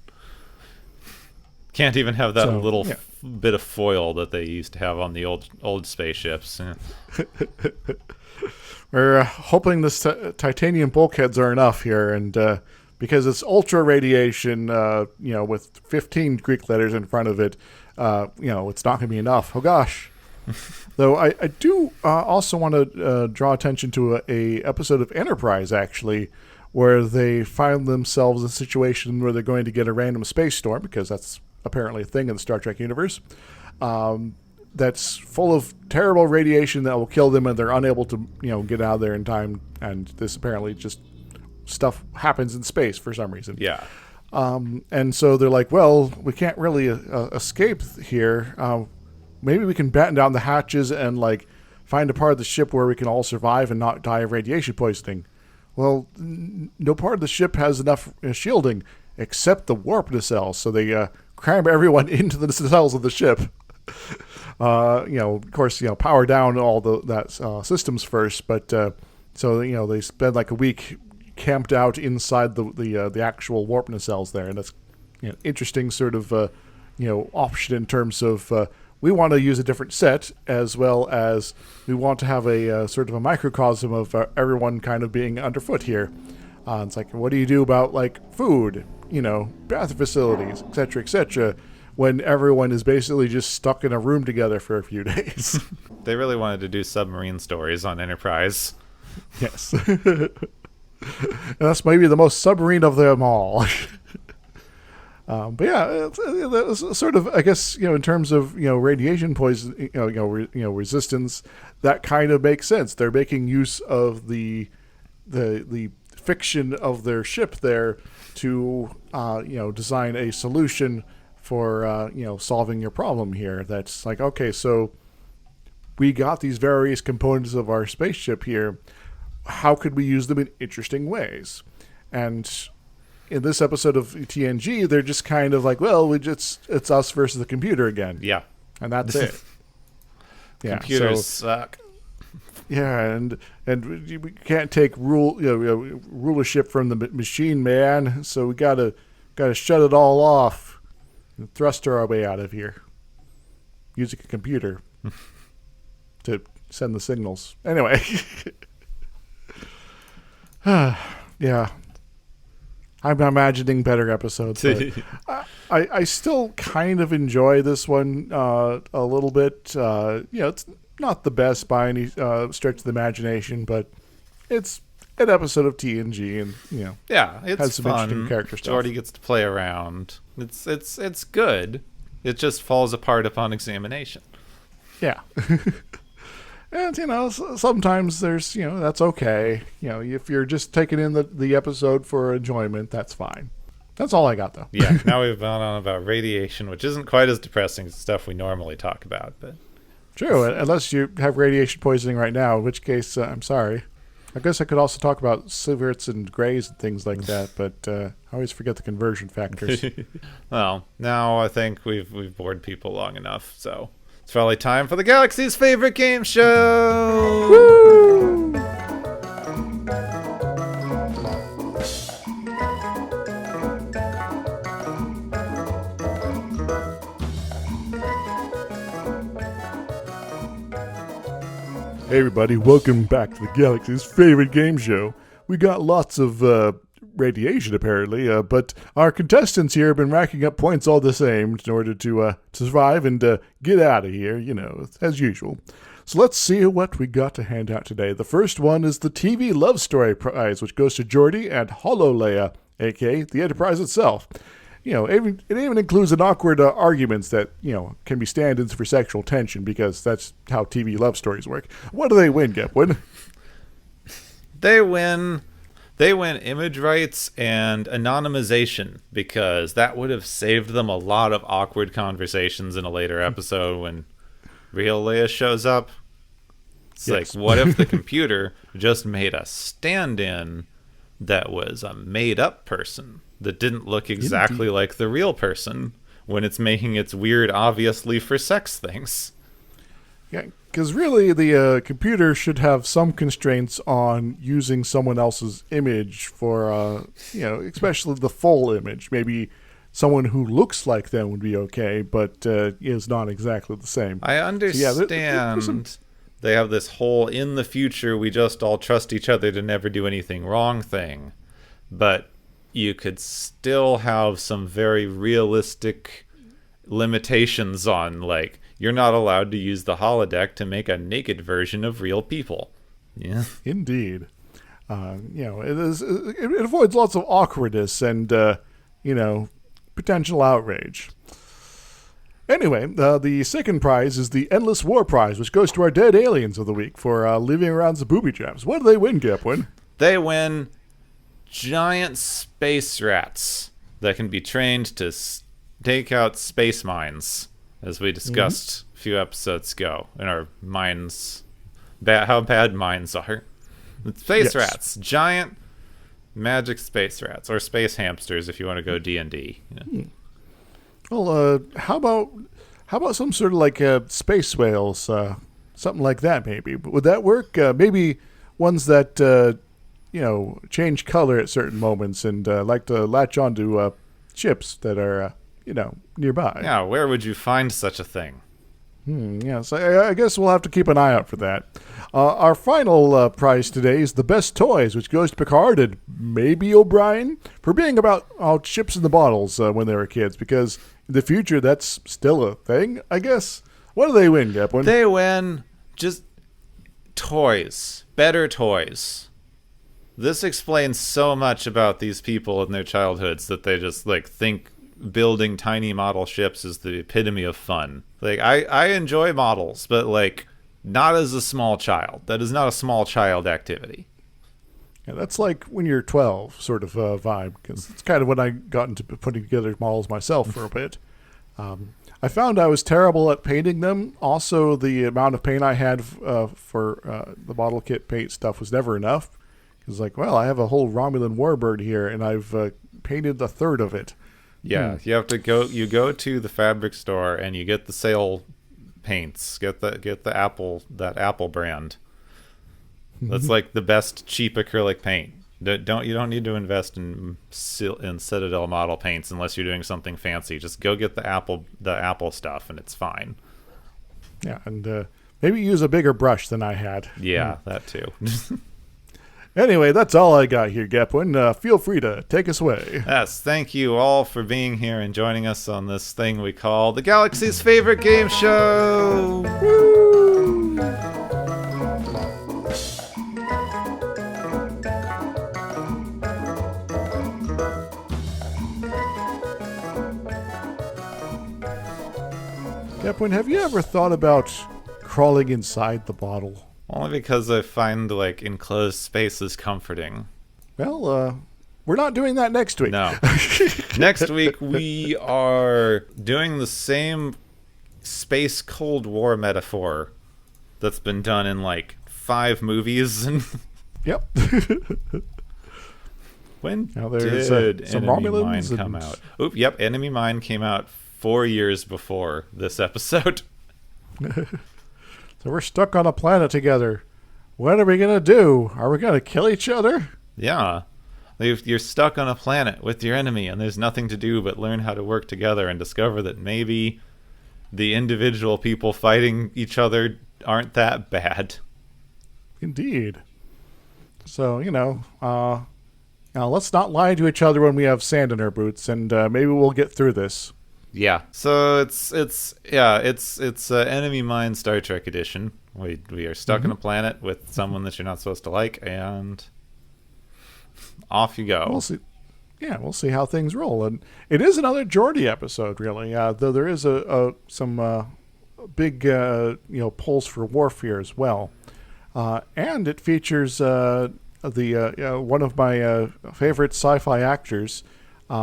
Can't even have that little bit of foil that they used to have on the old spaceships. We're hoping the titanium bulkheads are enough here, and because it's ultra radiation, with 15 Greek letters in front of it. It's not going to be enough. Oh, gosh. Though I do also want to draw attention to a episode of Enterprise, actually, where they find themselves in a situation where they're going to get a random space storm, because that's apparently a thing in the Star Trek universe, that's full of terrible radiation that will kill them, and they're unable to, get out of there in time. And this apparently just stuff happens in space for some reason. Yeah. And so they're like, well, we can't really escape here. Maybe we can batten down the hatches and find a part of the ship where we can all survive and not die of radiation poisoning. Well, no part of the ship has enough shielding except the warp nacelles. So they cram everyone into the nacelles of the ship. Of course, power down all that systems first. But so they spend a week camped out inside the actual warp nacelles there, and that's interesting sort of option in terms of. We want to use a different set, as well as we want to have a sort of a microcosm of everyone kind of being underfoot here. It's what do you do about food, bath facilities, etc., when everyone is basically just stuck in a room together for a few days? They really wanted to do submarine stories on Enterprise. Yes. And that's maybe the most submarine of them all. But yeah, it's sort of, I guess, in terms of radiation poison, resistance, that kind of makes sense. They're making use of the fiction of their ship there to design a solution for solving your problem here. That's okay, so we got these various components of our spaceship here. How could we use them in interesting ways? And in this episode of TNG, they're just kind of it's us versus the computer again. Yeah. And that's it. Yeah, computers suck. Yeah, and we can't take rulership from the machine, man. So we gotta shut it all off and thrust our way out of here using a computer to send the signals. Anyway. Yeah. I'm imagining better episodes. I still kind of enjoy this one a little bit. It's not the best by any stretch of the imagination, but it's an episode of TNG, and it's has some fun. interesting character stuff. Geordi gets to play around. It's good. It just falls apart upon examination. Yeah. And, sometimes there's, that's okay. If you're just taking in the episode for enjoyment, that's fine. That's all I got, though. Yeah, now we've gone on about radiation, which isn't quite as depressing as stuff we normally talk about. But true, unless you have radiation poisoning right now, in which case, I'm sorry. I guess I could also talk about sieverts and grays and things like that, but I always forget the conversion factors. Well, now I think we've bored people long enough, so it's probably time for the Galaxy's favorite game show! Woo! Hey everybody, welcome back to the Galaxy's favorite game show. We got lots of radiation apparently, but our contestants here have been racking up points all the same in order to survive and get out of here, as usual. So let's see what we got to hand out today. The first one is the TV Love Story Prize, which goes to Geordi and Hololeia, aka the Enterprise itself. It even includes an awkward arguments that, can be stand-ins for sexual tension, because that's how TV love stories work. What do they win, Gepwin? They win image rights and anonymization, because that would have saved them a lot of awkward conversations in a later episode when real Leia shows up. It's yes. what if the computer just made a stand-in that was a made-up person that didn't look exactly like the real person when it's making its weird, obviously for sex things? Yeah, because really the computer should have some constraints on using someone else's image for, especially the full image. Maybe someone who looks like them would be okay, but is not exactly the same. I understand. So, they have this whole, in the future, we just all trust each other to never do anything wrong thing. But you could still have some very realistic limitations on, like, you're not allowed to use the holodeck to make a naked version of real people. Yeah. Indeed. It avoids lots of awkwardness and, potential outrage. Anyway, the second prize is the Endless War Prize, which goes to our dead aliens of the week for leaving around some booby traps. What do they win, Gepwin? They win giant space rats that can be trained to take out space mines, as we discussed a few episodes ago in our mines, how bad mines are. Space rats, giant magic space rats, or space hamsters if you want to go D&D. Well, how about some sort of like space whales, something like that maybe? Would that work? Maybe ones that change color at certain moments and like to latch onto ships that are nearby. Yeah, where would you find such a thing? Yes, I guess we'll have to keep an eye out for that. Our final prize today is the best toys, which goes to Picard and maybe O'Brien for being about ships in the bottles when they were kids, because in the future that's still a thing, I guess. What do they win, Gepwin? They win just toys, better toys. This explains so much about these people in their childhoods that they just think building tiny model ships is the epitome of fun. I enjoy models, but not as a small child. That is not a small child activity. Yeah, that's like when you're 12 sort of vibe, because it's kind of when I got into putting together models myself for a bit. I found I was terrible at painting them. Also, the amount of paint I had for the model kit paint stuff was never enough. It's I have a whole Romulan warbird here, and I've painted a third of it. Yeah, you have to go. You go to the fabric store and you get the sale paints. Get the Apple brand. That's the best cheap acrylic paint. You don't need to invest in Citadel model paints unless you're doing something fancy. Just go get the Apple stuff and it's fine. Yeah, and maybe use a bigger brush than I had. Yeah, that too. Anyway, that's all I got here, Gepwin. Feel free to take us away. Yes, thank you all for being here and joining us on this thing we call the Galaxy's Favorite Game Show. Woo! Gepwin, have you ever thought about crawling inside the bottle? Only because I find enclosed spaces comforting. Well, we're not doing that next week. No. Next week we are doing the same space Cold War metaphor that's been done in 5 movies. Yep. When now did some Enemy Romulans Mine come out? Oop, yep, Enemy Mine came out 4 years before this episode. So we're stuck on a planet together. What are we going to do? Are we going to kill each other? Yeah. You're stuck on a planet with your enemy, and there's nothing to do but learn how to work together and discover that maybe the individual people fighting each other aren't that bad. Indeed. So, now let's not lie to each other when we have sand in our boots, and maybe we'll get through this. Yeah. So it's Enemy Mine Star Trek edition. We are stuck on a planet with someone that you're not supposed to like, and off you go. We'll see. Yeah, we'll see how things roll. And it is another Geordi episode, really. Though there is some big pulls for warfare as well, and it features one of my favorite sci-fi actors.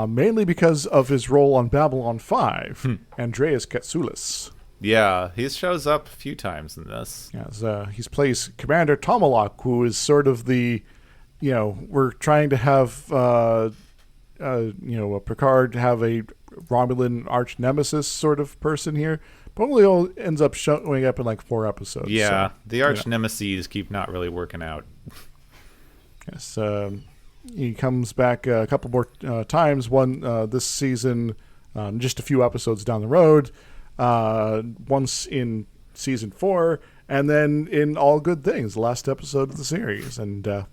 Mainly because of his role on Babylon 5, Andreas Katsoulis. Yeah, he shows up a few times in this. Yes, he plays Commander Tomalak, who is sort of the, we're trying to have, Picard have a Romulan arch nemesis sort of person here, but only ends up showing up in 4 episodes. Yeah, so, the arch nemesis keep not really working out. Yes, he comes back a couple more times. One this season, just a few episodes down the road. Once in season 4, and then in All Good Things, the last episode of the series. And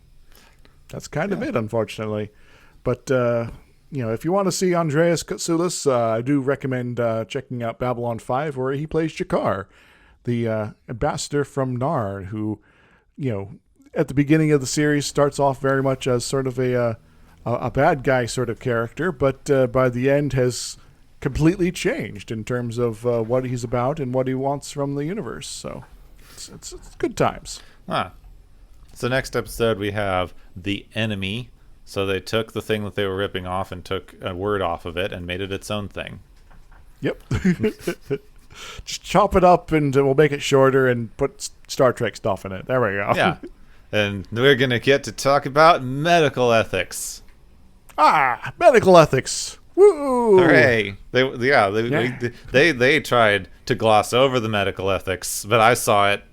that's kind of it, unfortunately. But if you want to see Andreas Katsoulis, I do recommend checking out Babylon 5, where he plays Jakar, the ambassador from Nard, who, at the beginning of the series starts off very much as sort of a bad guy sort of character, but by the end has completely changed in terms of what he's about and what he wants from the universe. So it's good times. So next episode we have The Enemy. So they took the thing that they were ripping off and took a word off of it and made it its own thing. Yep. Just chop it up and we'll make it shorter and put Star Trek stuff in it. There we go. Yeah. And we're going to get to talk about medical ethics. Medical ethics. Woo! Hooray. They tried to gloss over the medical ethics, but I saw it.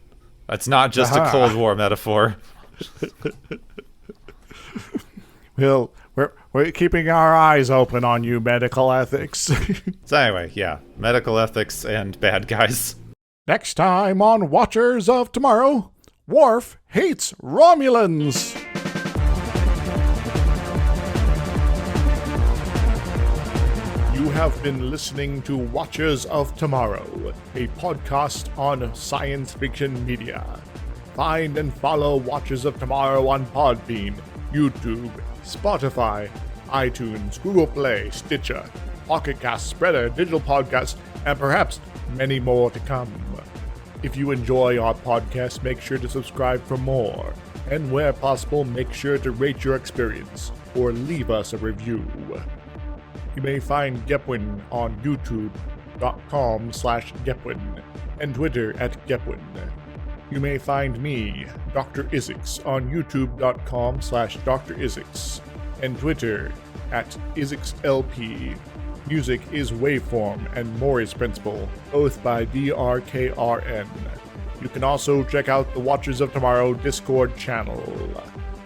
It's not just a Cold War metaphor. Well, we're keeping our eyes open on you, medical ethics. So anyway, yeah, medical ethics and bad guys. Next time on Watchers of Tomorrow, Worf hates Romulans. You have been listening to Watchers of Tomorrow, a podcast on science fiction media. Find and follow Watchers of Tomorrow on Podbean, YouTube, Spotify, iTunes, Google Play, Stitcher, Pocket Cast, Spreader, Digital Podcast, and perhaps many more to come. If you enjoy our podcast, make sure to subscribe for more. And where possible, make sure to rate your experience or leave us a review. You may find Gepwin on youtube.com/Gepwin and Twitter @Gepwin. You may find me, Dr. Isix, on youtube.com/Dr. Isix and Twitter @IsixLP. Music is Waveform and Mori's Principle, both by DRKRN. You can also check out the Watchers of Tomorrow Discord channel.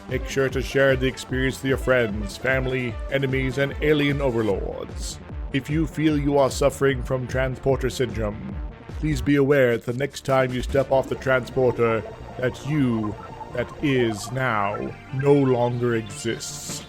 Make sure to share the experience with your friends, family, enemies, and alien overlords. If you feel you are suffering from transporter syndrome, please be aware that the next time you step off the transporter, that you, that is now, no longer exists.